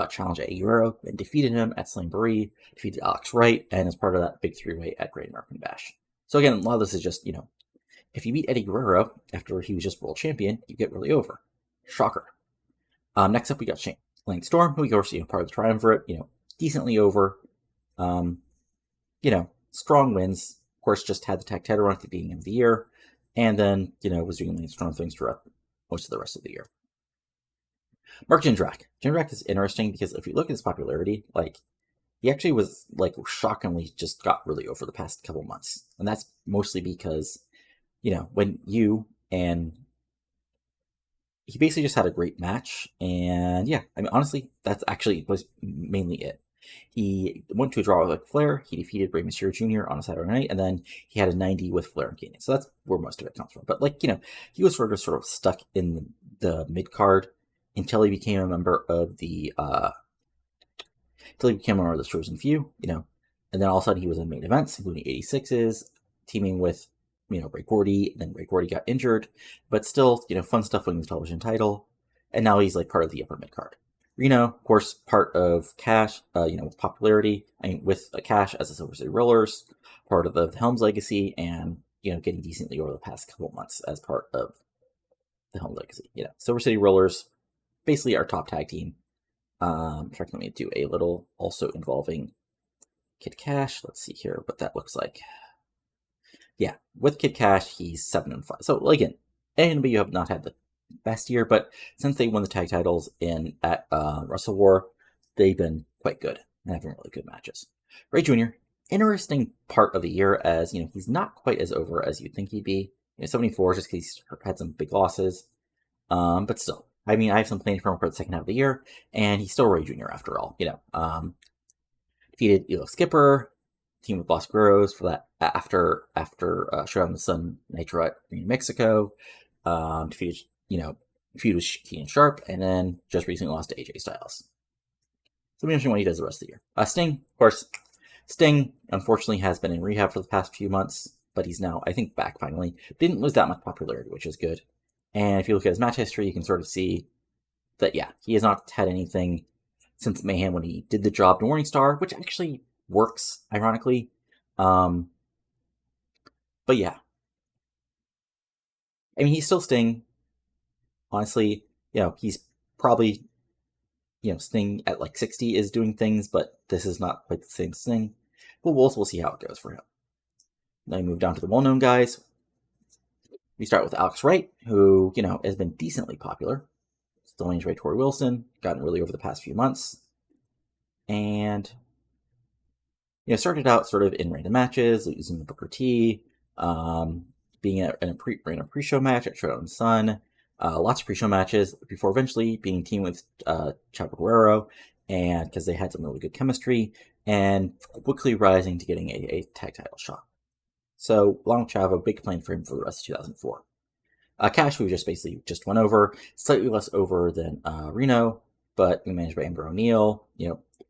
challenged Eddie Guerrero and defeated him at Slamboree, defeated Alex Wright, and as part of that big 3-way at Great American Bash. So again, a lot of this is just, if you beat Eddie Guerrero after he was just world champion, you get really over. Shocker. Next up, we got Lance Storm, who, of course, part of the triumvirate, decently over. Strong wins. Of course, just had the tag title run at the beginning of the year, and then, was doing Lance Storm things throughout most of the rest of the year. Mark Jindrak. Jindrak is interesting because if you look at his popularity, he actually was, shockingly just got really over the past couple months. And that's mostly because, when he basically just had a great match. And yeah, honestly, that's actually was mainly it. He went to a draw with Flair. He defeated Rey Mysterio Jr. on a Saturday night, and then he had a 90 with Flair and Kane. So that's where most of it comes from. But he was sort of stuck in the mid card until he became a member of the Chosen Few, and then all of a sudden he was in main events, including 86's, teaming with Ray Gordy. Then Ray Gordy got injured, but still, fun stuff winning the television title, and now he's part of the upper mid card. Reno, of course, part of Cash, with popularity, with Cash as the Silver City Rollers, part of the Helms legacy, and, getting decently over the past couple months as part of the Home Legacy. Silver City Rollers, basically our top tag team. In fact, let me do a little also involving Kid Cash. Let's see here what that looks like. Yeah, with Kid Cash, he's 7-5. So again, AEW have not had the best year, but since they won the tag titles at Wrestle War, they've been quite good and having really good matches. Ray Jr., interesting part of the year, as he's not quite as over as you'd think he'd be. 74 just because he's had some big losses, but still, I have some plans for him for the second half of the year, and he's still Ray Jr. after all. Defeated Elo Skipper, team with Los Guerreros for that after Showdown in the Sun Nitro at New Mexico. Defeated with Keenan Sharp, and then just recently lost to AJ Styles. So we mentioned what he does the rest of the year. Sting, of course. Sting, unfortunately, has been in rehab for the past few months, but he's now, I think, back finally. Didn't lose that much popularity, which is good. And if you look at his match history, you can sort of see that, yeah, he has not had anything since Mayhem when he did the job to Morning Star, which actually works, ironically. But yeah. He's still Sting. Honestly, he's probably, Sting at like 60 is doing things, but this is not quite the same Sting. But we'll see how it goes for him. Then we move down to the well-known guys. We start with Alex Wright, who, has been decently popular. Still managed by Tori Wilson, gotten really over the past few months. And, started out sort of in random matches, losing the Booker T, being in a pre-show match at Showdown in the Sun, lots of pre-show matches before eventually being teamed with Chavo Guerrero, and because they had some really good chemistry, and quickly rising to getting a tag title shot. So, along with Chavo, big plan for him for the rest of 2004. Cash, we just went over, slightly less over than Reno, but managed by Amber O'Neal.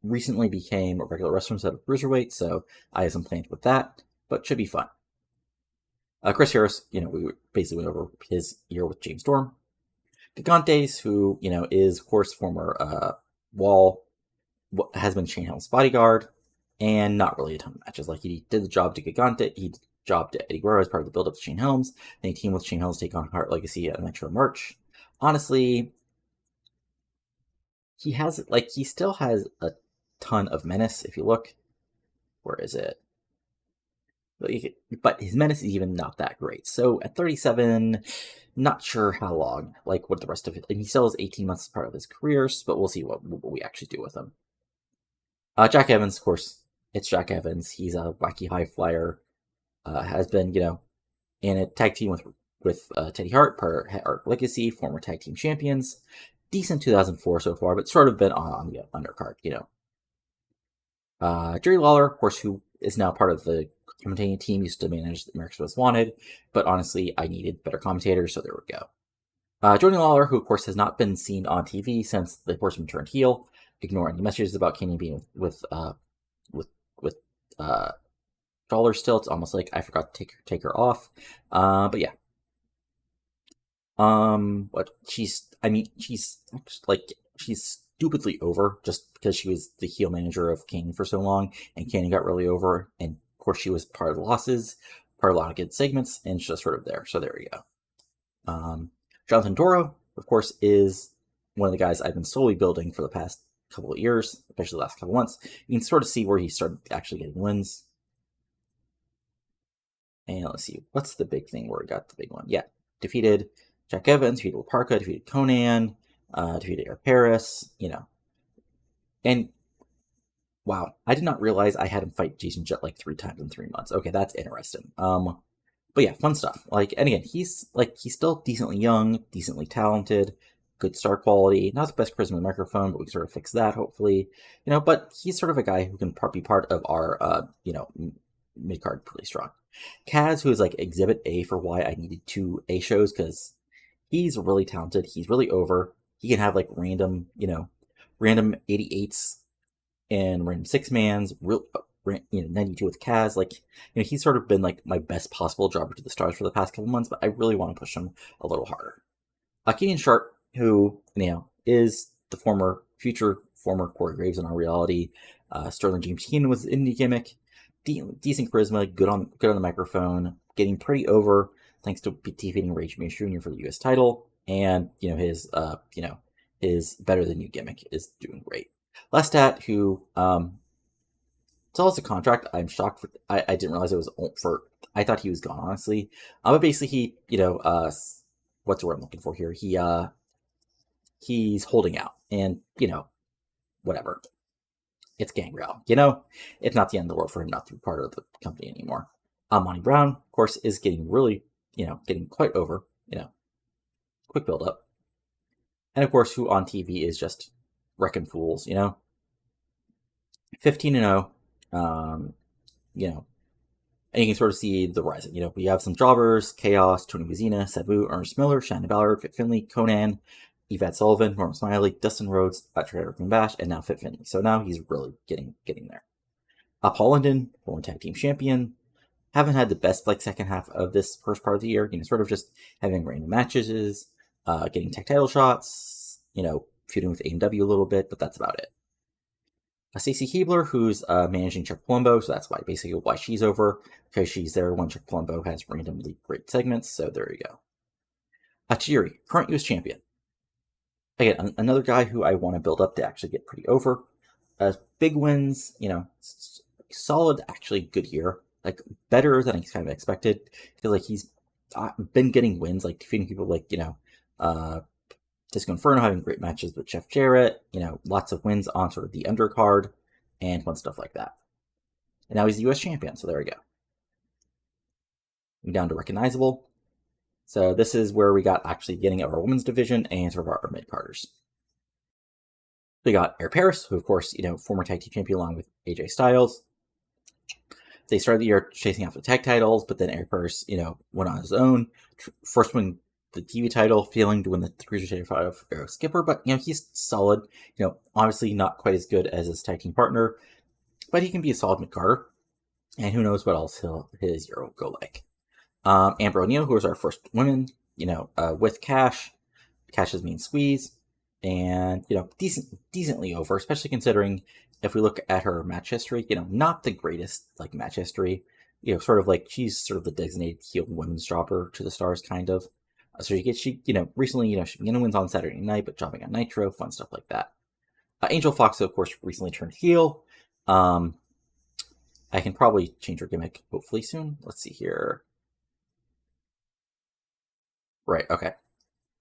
Recently became a regular wrestler instead of cruiserweight, so I have some plans with that, but should be fun. Chris Harris, we basically went over his year with James Storm. Gigantes, who, is, of course, former Wall, has been Shane Helm's bodyguard, and not really a ton of matches. Like, he did the job to Gigante, he did the job to Eddie Guerrero as part of the build-up to Shane Helms, then he teamed with Shane Helms to take on Heart Legacy at Metro March. Honestly, he still has a ton of menace, if you look. Where is it? But his menace is even not that great. So at 37, not sure how long, what the rest of it, and he still has 18 months as part of his career, but we'll see what we actually do with him. Jack Evans, of course, it's Jack Evans. He's a wacky high flyer, has been, in a tag team with Teddy Hart, part of Hart Legacy, former tag team champions. Decent 2004 so far, but sort of been on the undercard, Jerry Lawler, of course, who is now part of the commentating team, used to manage America's Most Wanted, but honestly, I needed better commentators, so there we go. Jordan Lawler, who of course has not been seen on TV since the Horseman turned heel. Ignore any messages about Kenny being with Dollar still. It's almost like I forgot to take her off. But yeah. She's stupidly over just because she was the heel manager of Kane for so long, and Kane got really over, and of course she was part of the losses, part of a lot of good segments, and she's just sort of there. So there we go. Jonathan Toro, of course, is one of the guys I've been slowly building for the past couple of years, especially the last couple of months. You can sort of see where he started actually getting wins. And let's see, what's the big thing where we got the big one? Yeah, defeated Jack Evans, defeated Parka, defeated Conan, defeated Eric Paris, And wow, I did not realize I had him fight Jason Jett 3 times in 3 months. Okay, that's interesting. But yeah, fun stuff. And again, he's still decently young, decently talented, good star quality. Not the best charisma in the microphone, but we can sort of fix that, hopefully. But he's sort of a guy who can be part of our, mid-card pretty strong. Kaz, who is Exhibit A for why I needed 2 A shows, because he's really talented. He's really over. He can have random 88s and random 6-mans, 92 with Kaz. He's sort of been my best possible jobber to the stars for the past couple months, but I really want to push him a little harder. Keenan Sharp, who, is the future former Corey Graves in our reality. Sterling James Keenan was in the gimmick. Decent charisma, good on the microphone, getting pretty over thanks to defeating Rage Mace Jr. for the U.S. title. and his better than you gimmick is doing great. Lestat, who still has a contract. I'm shocked. I didn't realize it was for. I thought he was gone, honestly. But basically, what's the word I'm looking for here? He's holding out, and whatever. It's Gangrel. It's not the end of the world for him not to be part of the company anymore. Monty Brown, of course, is getting really, getting quite over. Quick build up, and of course, who on TV is just wrecking fools. 15-0. And you can sort of see the rising. We have some jobbers: Chaos, Tony Vizina, Sabu, Ernest Miller, Shannon Ballard, Fit Finley, Conan, Yvette Sullivan, Norm Smiley, Dustin Rhodes, Trevor Bash, and now Fit Finley. So now he's really getting there. Paul London, former tag team champion, haven't had the best second half of this first part of the year. Sort of just having random matches, getting tag title shots, feuding with AEW a little bit, but that's about it. Stacey Keebler, who's managing Chuck Palumbo, so that's basically why she's over, because she's there when Chuck Palumbo has randomly great segments, so there you go. Tajiri, current US champion. Again, another guy who I want to build up to actually get pretty over. Big wins, solid, actually good year. Better than I kind of expected. I feel like he's been getting wins, defeating people Disco Inferno, having great matches with Jeff Jarrett, lots of wins on sort of the undercard and fun stuff like that. And now he's the US champion, so there we go. We're down to recognizable. So this is where we got actually getting our women's division and sort of our mid-carders. We got Air Paris, who of course, former tag team champion along with AJ Styles. They started the year chasing after the tag titles, but then Air Paris, went on his own. First win the TV title, failing to win the Cruiserweight title of Arrow Skipper, but he's solid. Obviously not quite as good as his tag team partner, but he can be a solid mid-carder. And who knows what else his year will go like. Amber O'Neil, who was our first woman, with Cash's main squeeze, and decently over, especially considering if we look at her match history, not the greatest match history. Sort of she's sort of the designated heel women's jobber to the stars, kind of. So recently, she began wins on Saturday night, but dropping on Nitro, fun stuff like that. Angel Fox, of course, recently turned heel. I can probably change her gimmick, hopefully soon. Let's see here. Right, okay.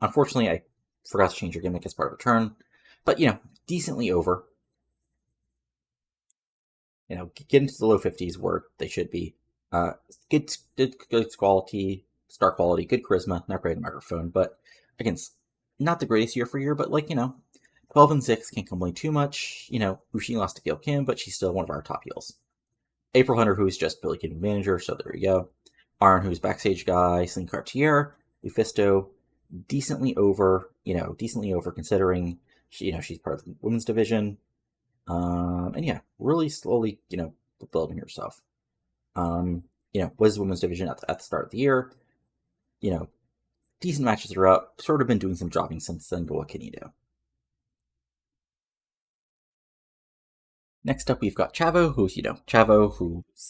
Unfortunately, I forgot to change her gimmick as part of a turn. But, decently over. Get into the low 50s where they should be. Good quality, star quality, good charisma, not great microphone, but again, not the greatest year for year, but 12-6 can't complain too much. Ushi lost to Gail Kim, but she's still one of our top heels. April Hunter, who's just Billy Kidman manager, so there you go. Arn, who's backstage guy, Celine Cartier, Lufisto, decently over considering she's part of the women's division. And really slowly, building herself. Was women's division at the start of the year. Decent matches throughout, sort of been doing some jobbing since then, but what can you do? Next up, we've got Chavo, who's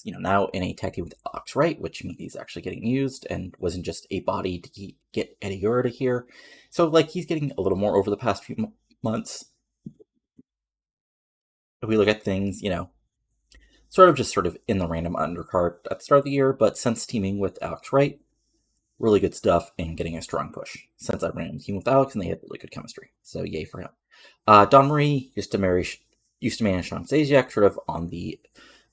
now in a tag team with Alex Wright, which means he's actually getting used and wasn't just a body to get Eddie Guerrero here. So, he's getting a little more over the past few months. If we look at things, sort of in the random undercard at the start of the year, but since teaming with Alex Wright, really good stuff and getting a strong push. Since I ran a team with Alex and they had really good chemistry, so yay for him. Don Marie used to manage Sean Stasiak, sort of on the.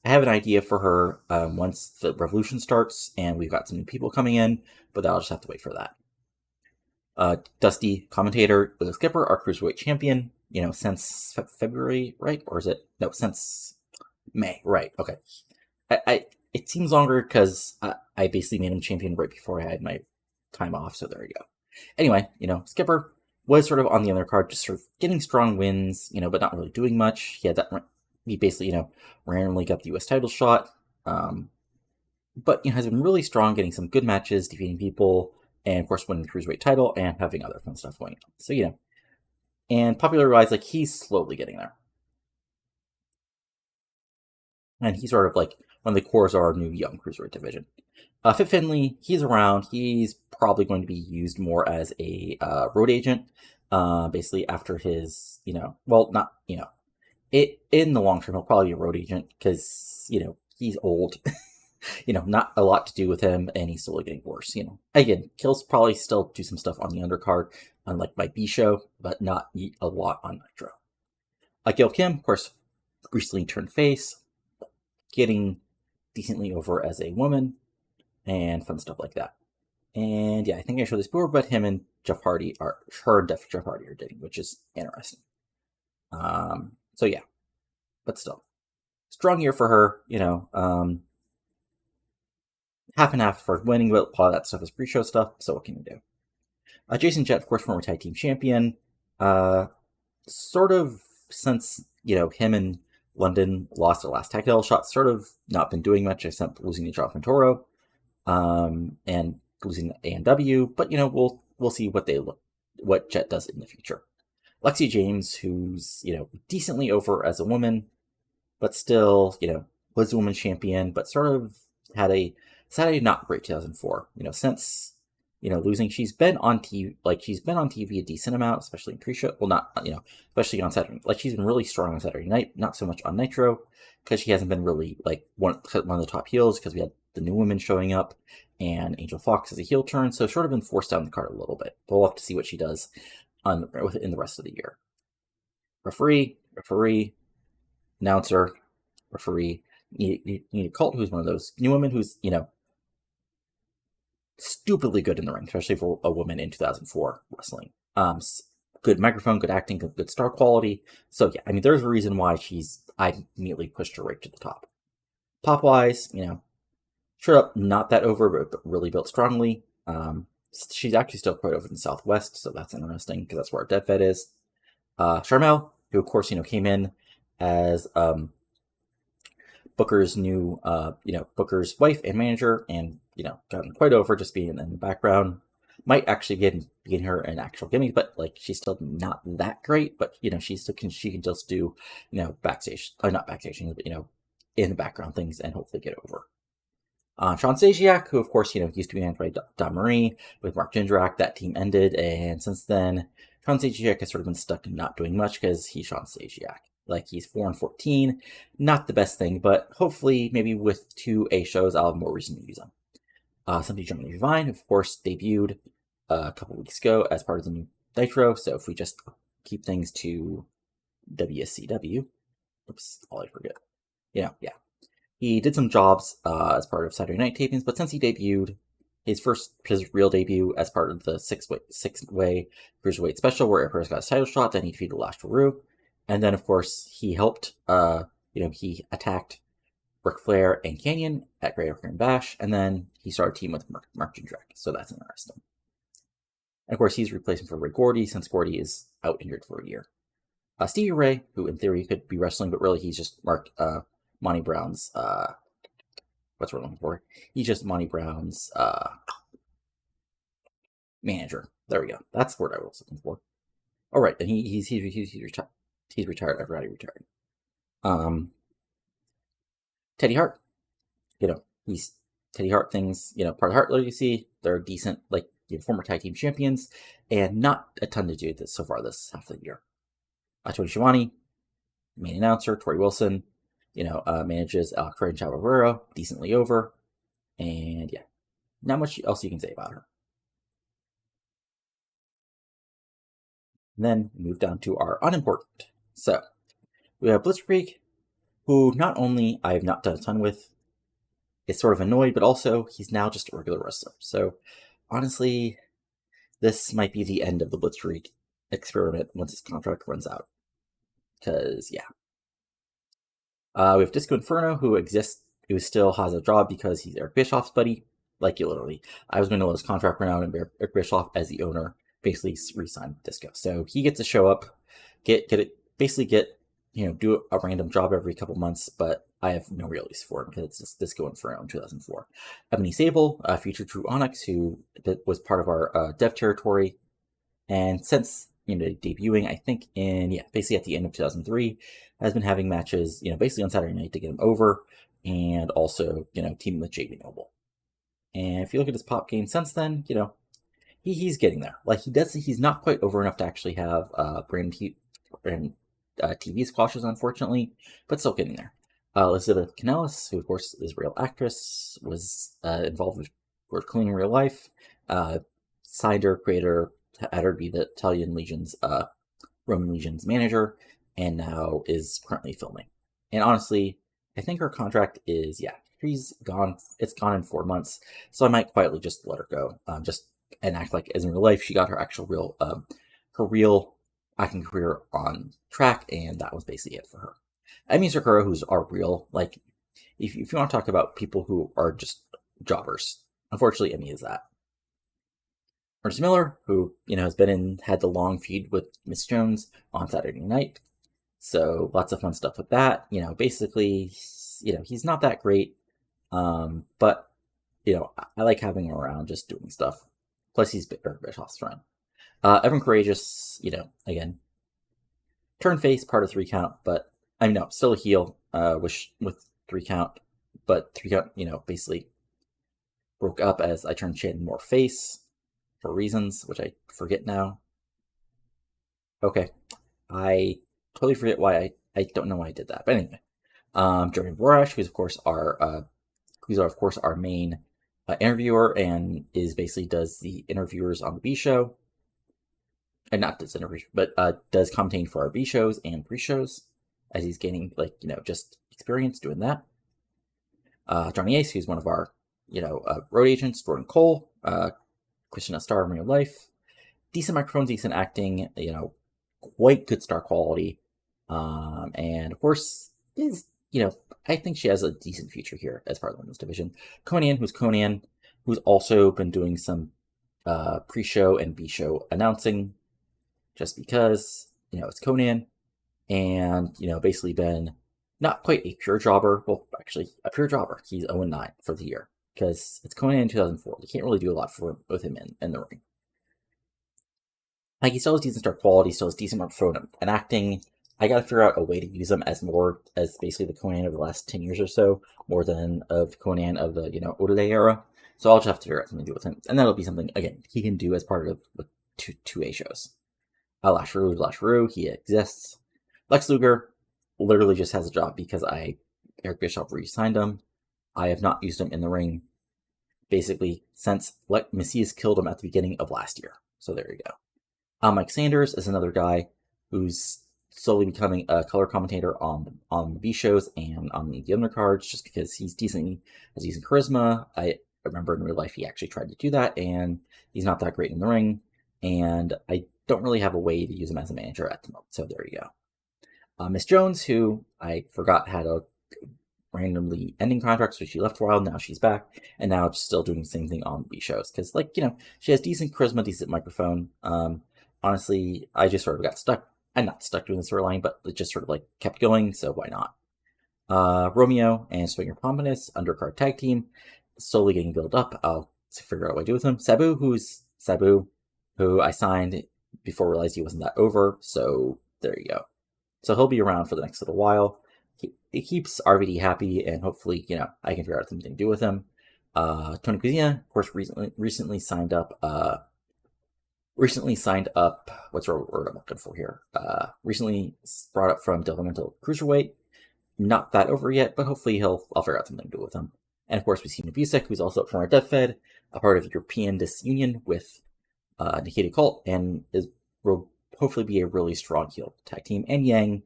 I have an idea for her once the Revolution starts, and we've got some new people coming in, but I'll just have to wait for that. Dusty commentator, Will Skipper, our Cruiserweight champion, since February, right? Or is it? No, since May, right. Okay. It seems longer because I basically made him champion right before I had my time off, so there you go. Anyway, Skipper was sort of on the undercard, just sort of getting strong wins, but not really doing much. He basically, randomly got the US title shot. But, has been really strong, getting some good matches, defeating people, and of course winning the Cruiserweight title and having other fun stuff going on. So, and popular-wise, he's slowly getting there. And he's sort of one one of the cores of our new young cruiserweight division. Fit Finley, he's around. He's probably going to be used more as a road agent. Basically, after his, well, not, in the long term, he'll probably be a road agent because, he's old. Not a lot to do with him, and he's slowly getting worse. Again, Kill's probably still do some stuff on the undercard, unlike my B show, but not a lot on Nitro. Gail Kim, of course, recently turned face, getting decently over as a woman, and fun stuff like that. And yeah, I think I showed this before, but him and Jeff Hardy Jeff Hardy are dating, which is interesting. So yeah, but still, strong year for her. Half and half for winning, but a lot of that stuff is pre-show stuff. So what can you do? Jason Jett, of course, former tag team champion. Sort of since him and London lost their last tag title shot, sort of not been doing much except losing to Jonathan Toro, and losing the ANW. But we'll see what Jet does in the future. Lexi James, who's decently over as a woman, but still was a women's champion, but sort of had a not great 2004. Since losing, she's been on TV. She's been on TV a decent amount, especially in pre-show. Well, not especially on Saturday. She's been really strong on Saturday night, not so much on Nitro, because she hasn't been really one of the top heels, because we had the new women showing up and Angel Fox as a heel turn, so sort of been forced down the card a little bit. But we'll have to see what she does in the rest of the year. Referee, announcer, referee. You need a Cult, who's one of those new women who's stupidly good in the ring, especially for a woman in 2004 wrestling. Good microphone, good acting, good star quality. So yeah, there's a reason why I immediately pushed her right to the top. Pop wise, straight up not that over, but really built strongly. She's actually still quite over in the Southwest, so that's interesting because that's where our dev fed is. Charmel, who of course came in as Booker's new Booker's wife and manager, and gotten quite over just being in the background. Might actually get her an actual gimmick, but she's still not that great. But she can just do backstage, not backstage, but in the background things, and hopefully get over. Sean Stasiak, who of course used to be managed by Don Marie with Mark Jindrak. That team ended, and since then Sean Stasiak has sort of been stuck and not doing much because he's Sean Stasiak. He's 4-14, not the best thing, but hopefully maybe with 2 A shows I'll have more reason to use them. Somebody Germany Divine, of course, debuted a couple weeks ago as part of the new Nitro. So if we just keep things to WCW, oops, all I forget. Yeah. He did some jobs as part of Saturday Night tapings, but since he debuted, his real debut as part of the six-way cruiserweight special, where Emperor's got his title shot, then he defeated Lash Farouk, and then of course he helped. He attacked Ric Flair and Canyon at Great American Bash, and then he started a team with Mark Jindrak, so that's interesting. And of course, he's replacing for Ray Gordy, since Gordy is out injured for a year. Stevie Ray, who in theory could be wrestling, but really he's just Monty Brown's, what's we're looking for? He's just Monty Brown's manager. There we go. That's the word I was looking for. All right, and he's retired. He's retired. I forgot he retired. Teddy Hart, he's Teddy Hart things, part of Hart Legacy. They're decent, former tag team champions, and not a ton to do this so far this half of the year. Tony Schiavone, main announcer. Tori Wilson, manages Alex Ray and Chavo Guerrero, decently over, and yeah, not much else you can say about her. And then we move down to our unimportant. So we have Blitzkrieg, who not only I have not done a ton with, is sort of annoyed, but also he's now just a regular wrestler. So honestly, this might be the end of the Blitzkrieg experiment once his contract runs out. Because, yeah. We have Disco Inferno, who still has a job because he's Eric Bischoff's buddy. Literally. I was going to let his contract run out, and Eric Bischoff, as the owner, basically re-signed Disco. So he gets to show up, do a random job every couple months, but I have no real use for him because it's just Disco Inferno in 2004. Ebony Sable, featured Drew Onyx, who was part of our dev territory, and since debuting, I think basically at the end of 2003, has been having matches, basically on Saturday night to get him over, and also, teaming with JB Noble. And if you look at his pop game since then, he's getting there. Like he's not quite over enough to actually have brand TV squashes, unfortunately, but still getting there. Elizabeth Canellis, who of course is a real actress, was involved with cleaning real life. Signed her, creator, had her be the Italian Legion's Roman Legion's manager, and now is currently filming. And honestly, I think her contract is she's gone. It's gone in 4 months, so I might quietly just let her go. Just and act like as in real life she got her actual real acting career on track, and that was basically it for her. Emi Sakura, who's our real if you want to talk about people who are just jobbers, unfortunately Emi is that. Ernest Miller, who has had the long feud with Miss Jones on Saturday night, so lots of fun stuff with that. Basically, he's not that great, but I like having him around, just doing stuff. Plus, he's Bischoff's friend. Evan Courageous, again, turn face, part of 3 count, but still a heel, with 3 count, but 3 count, basically broke up as I turned Shannon more face for reasons which I forget now. Okay, I totally forget why I don't know why I did that, but anyway, Jeremy Borash, who's of course our main interviewer, and is basically does the interviewers on the B show, and not does interviews, but does commentating for our B shows and pre-shows as he's gaining just experience doing that. Johnny Ace, who's one of our road agents. Jordan Cole, Christian Star in real life, decent microphone, decent acting, quite good star quality, and of course is I think she has a decent future here as part of the women's division. Conan, who's also been doing some pre-show and B-show announcing, just because it's Conan, and basically been not quite a pure jobber. Well, actually, a pure jobber. He's 0-9 for the year because it's Conan in 2004. You can't really do a lot with him in the ring. Like, he still has decent star quality, still has decent microphone and acting. I gotta figure out a way to use him as basically the Conan of the last 10 years or so, more than of Conan of the, Odele era. So I'll just have to figure out something to do with him. And that'll be something, again, he can do as part of the 2A shows. Lash Rue, he exists. Lex Luger literally just has a job because Eric Bischoff re-signed him. I have not used him in the ring, basically, since Messias killed him at the beginning of last year. So there you go. Mike Sanders is another guy who's slowly becoming a color commentator on the B shows and on the undercards, just because he's has decent charisma. I remember in real life he actually tried to do that, and he's not that great in the ring, and I don't really have a way to use him as a manager at the moment. So there you go. Miss Jones, who I forgot had a randomly ending contract, so she left for a while. Now she's back, and now it's still doing the same thing on B shows because, she has decent charisma, decent microphone. Honestly, I just sort of got stuck. I'm not stuck doing the storyline, but it just sort of kept going, so why not? Romeo and Swinger Pompanus, undercard tag team, slowly getting built up. I'll figure out what to do with him. Sabu, who I signed before I realized he wasn't that over, so there you go. So he'll be around for the next little while. It keeps RVD happy, and hopefully, I can figure out something to do with him. Tony Cuisina, of course, recently signed up. What's the word I'm looking for here? Recently brought up from Developmental Cruiserweight. Not that over yet, but hopefully I'll figure out something to do with him. And of course, we see Nabusek, who's also up from our Dev Fed, a part of European Disunion with Nikita Colt, and will hopefully be a really strong heel tag team. And Yang,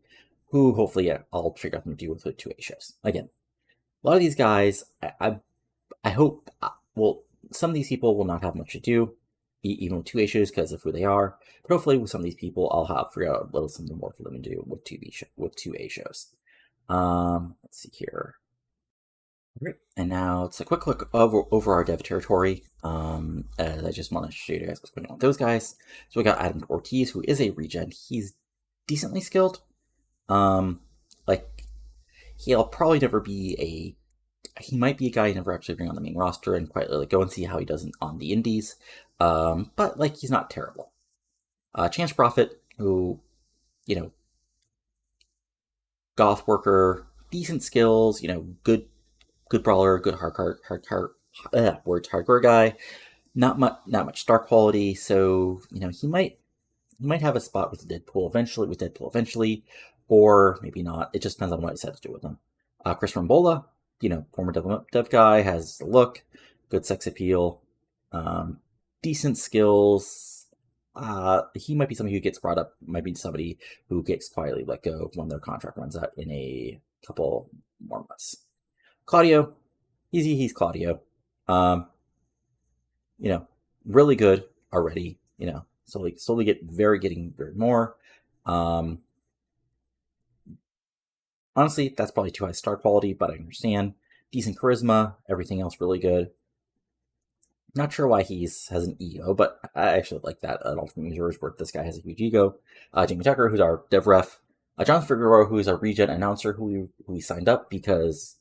who hopefully I'll figure out something to do with the 2A shows. Again, a lot of these guys, I hope, some of these people will not have much to do, even with 2A shows because of who they are. But hopefully with some of these people, I'll figure out a little something more for them to do with 2A shows. Let's see here. Great. And now it's a quick look over our dev territory. As I just want to show you guys what's going on with those guys. So we got Adam Ortiz, who is a regen. He's decently skilled. He'll probably never be he might be a guy you never actually bring on the main roster and quietly go and see how he does on the indies. But he's not terrible. Chance Prophet, who, goth worker, decent skills, good good brawler, good hardcore guy. Not much star quality, so he might have a spot with Deadpool eventually, or maybe not. It just depends on what I decide to do with him. Chris Rambola, former dev guy, has the look, good sex appeal, um, decent skills. He might be somebody who gets brought up, might be somebody who gets quietly let go when their contract runs out in a couple more months. Claudio, he's Claudio. Um, really good already. Slowly getting very more. Um, Honestly, that's probably too high star quality, but I understand. Decent charisma, everything else really good. Not sure why he has an ego, but I actually like that at Ultimate Users where this guy has a huge ego. Jamie Tucker, who's our dev ref. Jonathan Figueroa, who is our regen announcer, who we signed up because,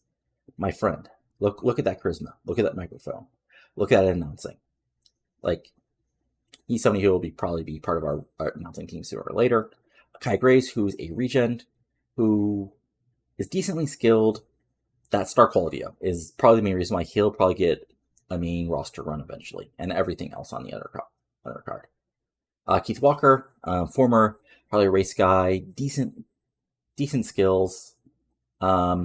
my friend, look at that charisma. Look at that microphone. Look at it announcing. Like, he's somebody who will probably be part of our announcing team sooner or later. Kai Grace, who's a regen, who is decently skilled. That star quality is probably the main reason why he'll probably get a main roster run eventually, and everything else on the other card. Keith Walker, former probably race guy, decent skills. I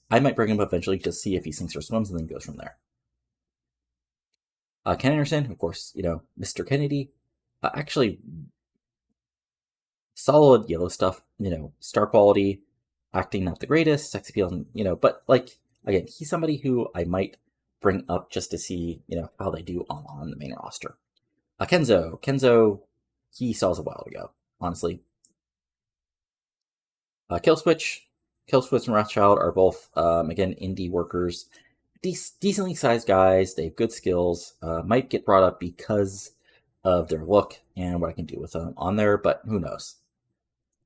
might bring him up eventually to see if he sinks or swims, and then goes from there. Ken Anderson, of course, Mr. Kennedy. Actually, solid yellow stuff. Star quality, acting not the greatest, sex appeal, but again, he's somebody who I might bring up just to see, how they do on the main roster. Kenzo, he saw us a while ago, honestly. Killswitch and Rothschild are both, again, indie workers, decently sized guys. They have good skills. Might get brought up because of their look and what I can do with them on there, but who knows?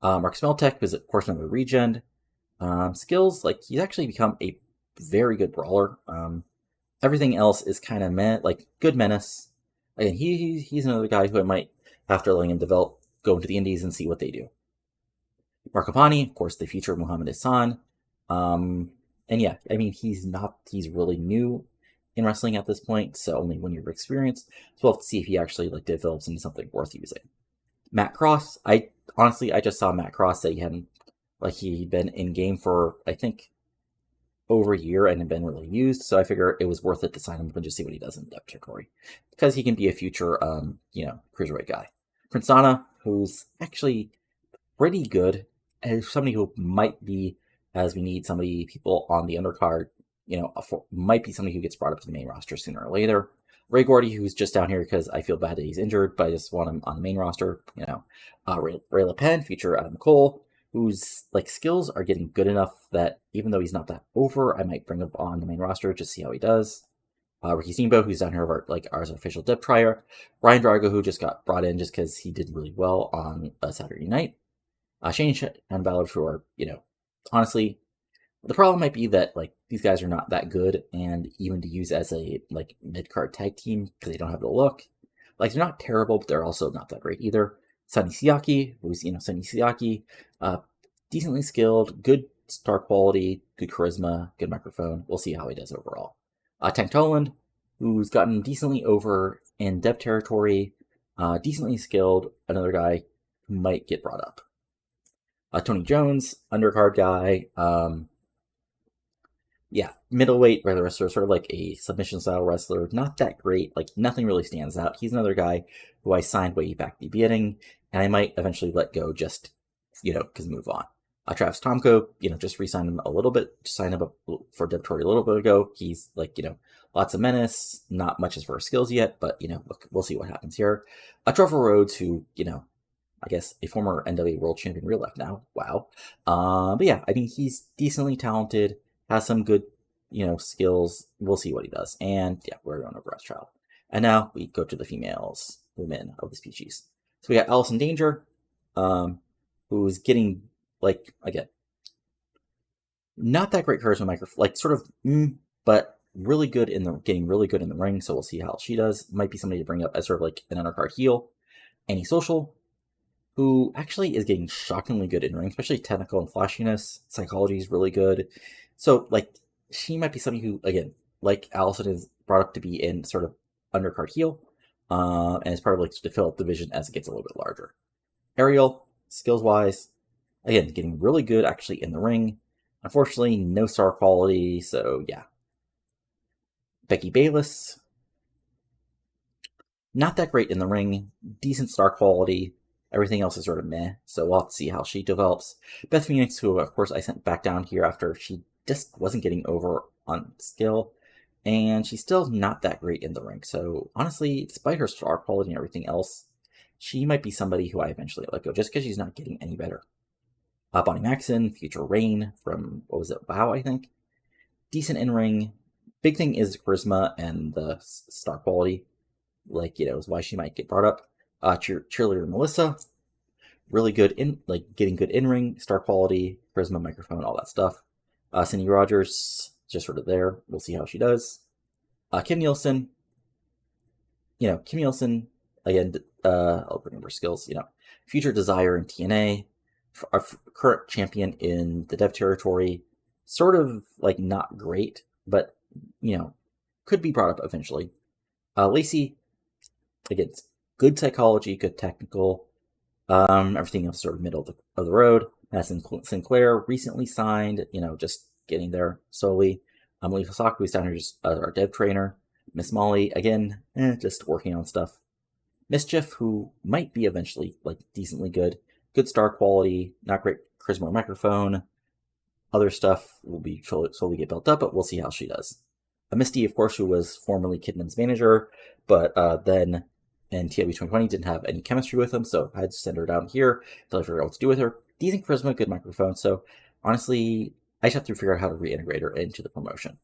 Mark Smeltech is, of course, another regen. Skills, he's actually become a very good brawler. Everything else is kind of good menace. Again, he's another guy who I might, after letting him develop, go into the indies and see what they do. Marco Pani, of course, the future of Muhammad Hassan. And yeah, he's really new in wrestling at this point, so only 1 year of experience. So we'll have to see if he actually develops into something worth using. Matt Cross, I just saw Matt Cross say he'd been in game for, I think, over a year and had been really used, so I figure it was worth it to sign him up and just see what he does in depth territory, because he can be a future, cruiserweight guy. Prince Nana, who's actually pretty good, as somebody who might be, as we need people on the undercard, might be somebody who gets brought up to the main roster sooner or later. Ray Gordy, who's just down here because I feel bad that he's injured, but I just want him on the main roster. Ray LePen, future Adam Cole, whose skills are getting good enough that even though he's not that over, I might bring him on the main roster just see how he does. Ricky Steamboat, who's down here our official depth trier. Ryan Drago, who just got brought in just because he did really well on Saturday night. Shane and Ballard, who are, honestly, the problem might be that these guys are not that good, and even to use as a mid-card tag team because they don't have the look. They're not terrible, but they're also not that great either. Sonny Siaki, who's Sonny Siaki, decently skilled, good star quality, good charisma, good microphone. We'll see how he does overall. Tank Toland, who's gotten decently over in dev territory, decently skilled, another guy who might get brought up. Tony Jones, undercard guy. Middleweight wrestler, sort of a submission style wrestler. Not that great. Nothing really stands out. He's another guy who I signed way back at the beginning, and I might eventually let go just, because move on. Travis Tomko, just re-signed him a little bit. Signed him up for Dev Tory a little bit ago. He's lots of menace. Not much as for his skills yet, but look, we'll see what happens here. Trevor Rhodes, who I guess a former NWA World Champion real life now. Wow. But yeah, he's decently talented, has some good, skills. We'll see what he does. And yeah, we're going over Rothschild. And now we go to the women of the species. So we got Allison Danger, who's getting, again, not that great charisma microphone, but really good getting really good in the ring. So we'll see how she does. Might be somebody to bring up as sort of an undercard heel. Annie Social, who actually is getting shockingly good in ring, especially technical and flashiness. Psychology is really good. So, she might be somebody who, again, like Allison is brought up to be in sort of undercard heel, and it's probably like to fill up the division as it gets a little bit larger. Ariel, skills wise, again, getting really good actually in the ring. Unfortunately, no star quality, so yeah. Becky Bayless, not that great in the ring, decent star quality. Everything else is sort of meh, so we'll have to see how she develops. Beth Phoenix, who of course I sent back down here after she just wasn't getting over on skill, and she's still not that great in the ring. So honestly, despite her star quality and everything else, she might be somebody who I eventually let go just because she's not getting any better. Bonnie Maxon, Future Rain from, what was it, WoW, I think? Decent in ring. Big thing is charisma and the star quality. Like, is why she might get brought up. Cheerleader Melissa, really good in, like, getting good in ring, star quality, charisma, microphone, all that stuff. Cindy Rogers, just sort of there. We'll see how she does. Kim Nielsen, Kim Nielsen, again, I'll bring up her skills, future desire in TNA, our current champion in the dev territory, sort of like not great, but, could be brought up eventually. Lacey, again, good psychology, good technical, everything else sort of middle of the road. Madison Sinclair recently signed, just getting there slowly. Lisa Saku, who's down here just our dev trainer. Miss Molly, again, just working on stuff. Mischief, who might be eventually like decently good. Good star quality, not great charisma or microphone. Other stuff will be slowly get built up, but we'll see how she does. Misty, of course, who was formerly Kidman's manager, but then in TEW 2020 didn't have any chemistry with him, so I had to send her down here until I figured out what to do with her. Decent charisma, good microphone, so honestly, I just have to figure out how to reintegrate her into the promotion.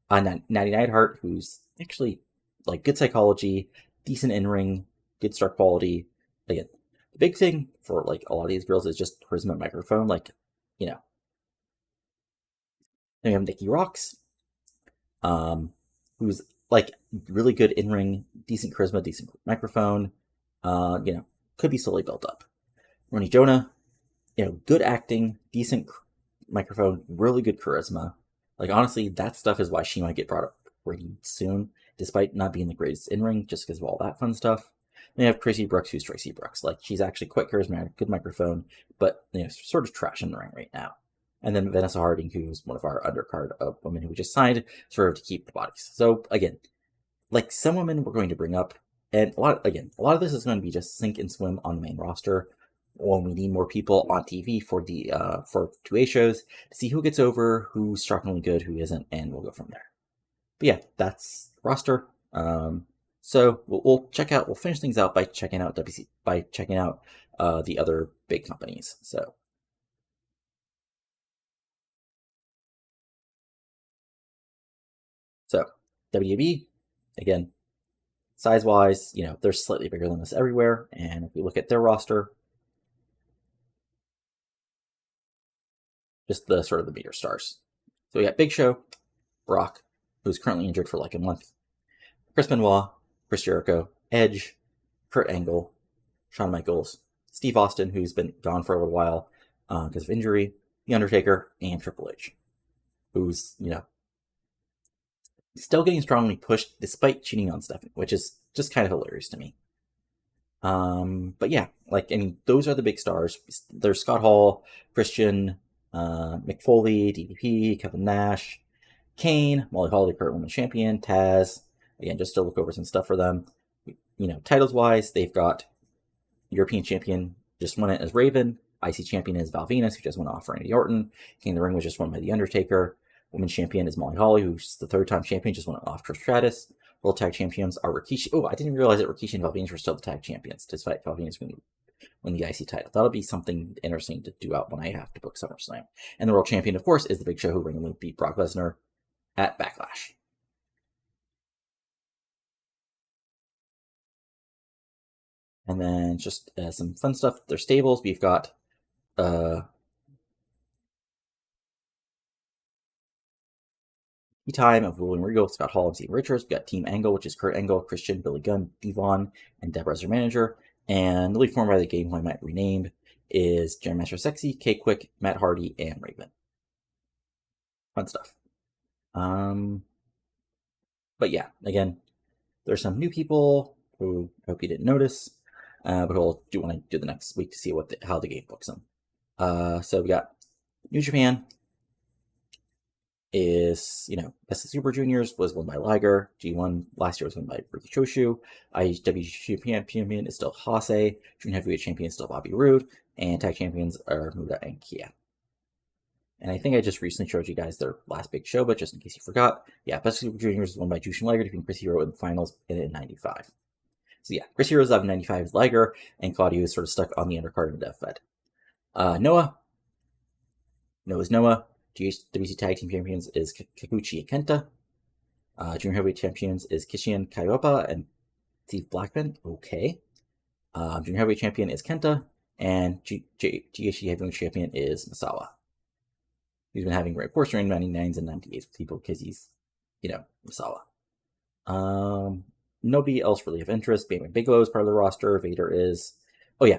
Natty Neidhart, who's actually like good psychology, decent in ring, good star quality. Again, the big thing for like a lot of these girls is just charisma microphone. Like, then we have Nikki Rocks, who's like really good in ring, decent charisma, decent microphone. Could be slowly built up. Ronnie Jonah, good acting, decent microphone, really good charisma. Like honestly, that stuff is why she might get brought up pretty soon, despite not being the greatest in ring, just because of all that fun stuff. Then you have Tracy Brooks, who's Tracy Brooks. Like she's actually quite charismatic, good microphone, but sort of trash in the ring right now. And then Vanessa Harding, who's one of our undercard of women who we just signed, sort of to keep the bodies. So again, like some women we're going to bring up, and a lot of this is going to be just sink and swim on the main roster when we need more people on TV for the for 2A shows to see who gets over, who's shockingly good, who isn't, and we'll go from there. But yeah, that's roster. So we'll finish things out by checking out the other big companies. So WCW, again, size wise, they're slightly bigger than us everywhere. And if we look at their roster, just the sort of the bigger stars. So we got Big Show, Brock, who's currently injured for like a month, Chris Benoit, Chris Jericho, Edge, Kurt Angle, Shawn Michaels, Steve Austin, who's been gone for a little while because of injury, The Undertaker, and Triple H, who's, still getting strongly pushed despite cheating on Stephanie, which is just kind of hilarious to me. But yeah, those are the big stars. There's Scott Hall, Christian, Mick Foley, DDP, Kevin Nash, Kane, Molly Holly, current women's champion, Taz. Again, just to look over some stuff for them. Titles wise, they've got European champion, just won it as Raven. IC champion is Val Venus, who just went off for Randy Orton. King of the Ring was just won by The Undertaker. Women's champion is Molly Holly, who's the third-time champion, just won it off Trish Stratus. World Tag Champions are Rikishi. Oh, I didn't realize that Rikishi and Val Venus were still the tag champions, despite Val Venus winning the IC title. That'll be something interesting to do out when I have to book SummerSlam. And the world champion, of course, is the Big Show, who randomly beat Brock Lesnar at Backlash. And then just some fun stuff. Their stables. We've got Time of William Regal, Scott Hall, and Steve Richards. We've got Team Angle, which is Kurt Angle, Christian, Billy Gunn, Devon, and Deborah as their manager. And the league formed by the game, who I might rename, is Jam Master Sexy, K Quick, Matt Hardy, and Raven. Fun stuff. But yeah, again, there's some new people who I hope you didn't notice, but we'll do want to do the next week to see how the game books them. So we got New Japan is, Best of Super Juniors was won by Liger. G1 last year was won by Riki Choshu. IWGP champion is still Hase. Junior Heavyweight champion is still Bobby Roode. And tag champions are Muda and Kia. And I think I just recently showed you guys their last big show, but just in case you forgot, yeah, Best of Super Juniors was won by Jushin Liger, defeating Chris Hero in the finals in 95. So yeah, Chris Hero's out in 95 is Liger, and Claudio is sort of stuck on the undercard of Death Fed. Noah's Noah. WC Tag Team Champions is Kikuchi Kenta. Junior Heavyweight Champions is Kishian Kaioppa and Steve Blackman. Okay. Junior Heavyweight Champion is Kenta, and GHC Heavyweight Champion is Masawa. He's been having great reports during 99s and 98s with people because he's, Masawa. Nobody else really of interest. Bateman Bigelow is part of the roster. Vader is. Oh, yeah.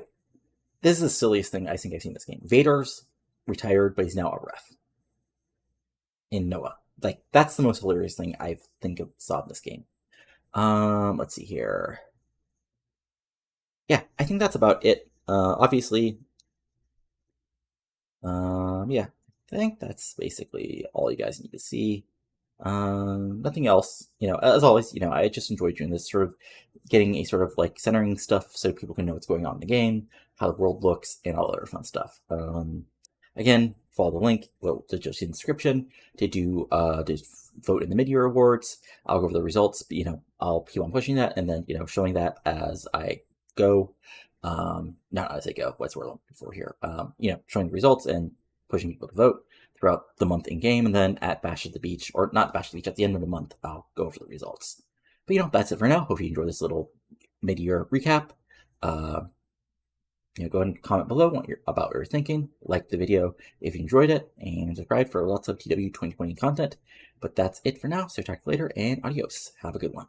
This is the silliest thing I think I've seen in this game. Vader's retired, but he's now a ref in Noah. Like, that's the most hilarious thing I think of saw in this game. Let's see here. Yeah, I think that's about it. Obviously, yeah, I think that's basically all you guys need to see. Nothing else. As always, I just enjoy doing this, sort of getting a sort of like centering stuff so people can know what's going on in the game, how the world looks, and all other fun stuff. Again, follow the link, just in the description to do to vote in the Mid-Year Awards. I'll go over the results, but I'll keep on pushing that, and then showing that as I go. Not as I go. What's what I'm looking for here? Showing the results and pushing people to vote throughout the month in game, and then at Bash at the Beach, or not Bash at the Beach, at the end of the month, I'll go over the results. But that's it for now. Hope you enjoyed this little mid-year recap. Go ahead and comment below about what you're thinking. Like the video if you enjoyed it, and subscribe for lots of TEW 2020 content. But that's it for now, so talk to you later, and adios. Have a good one.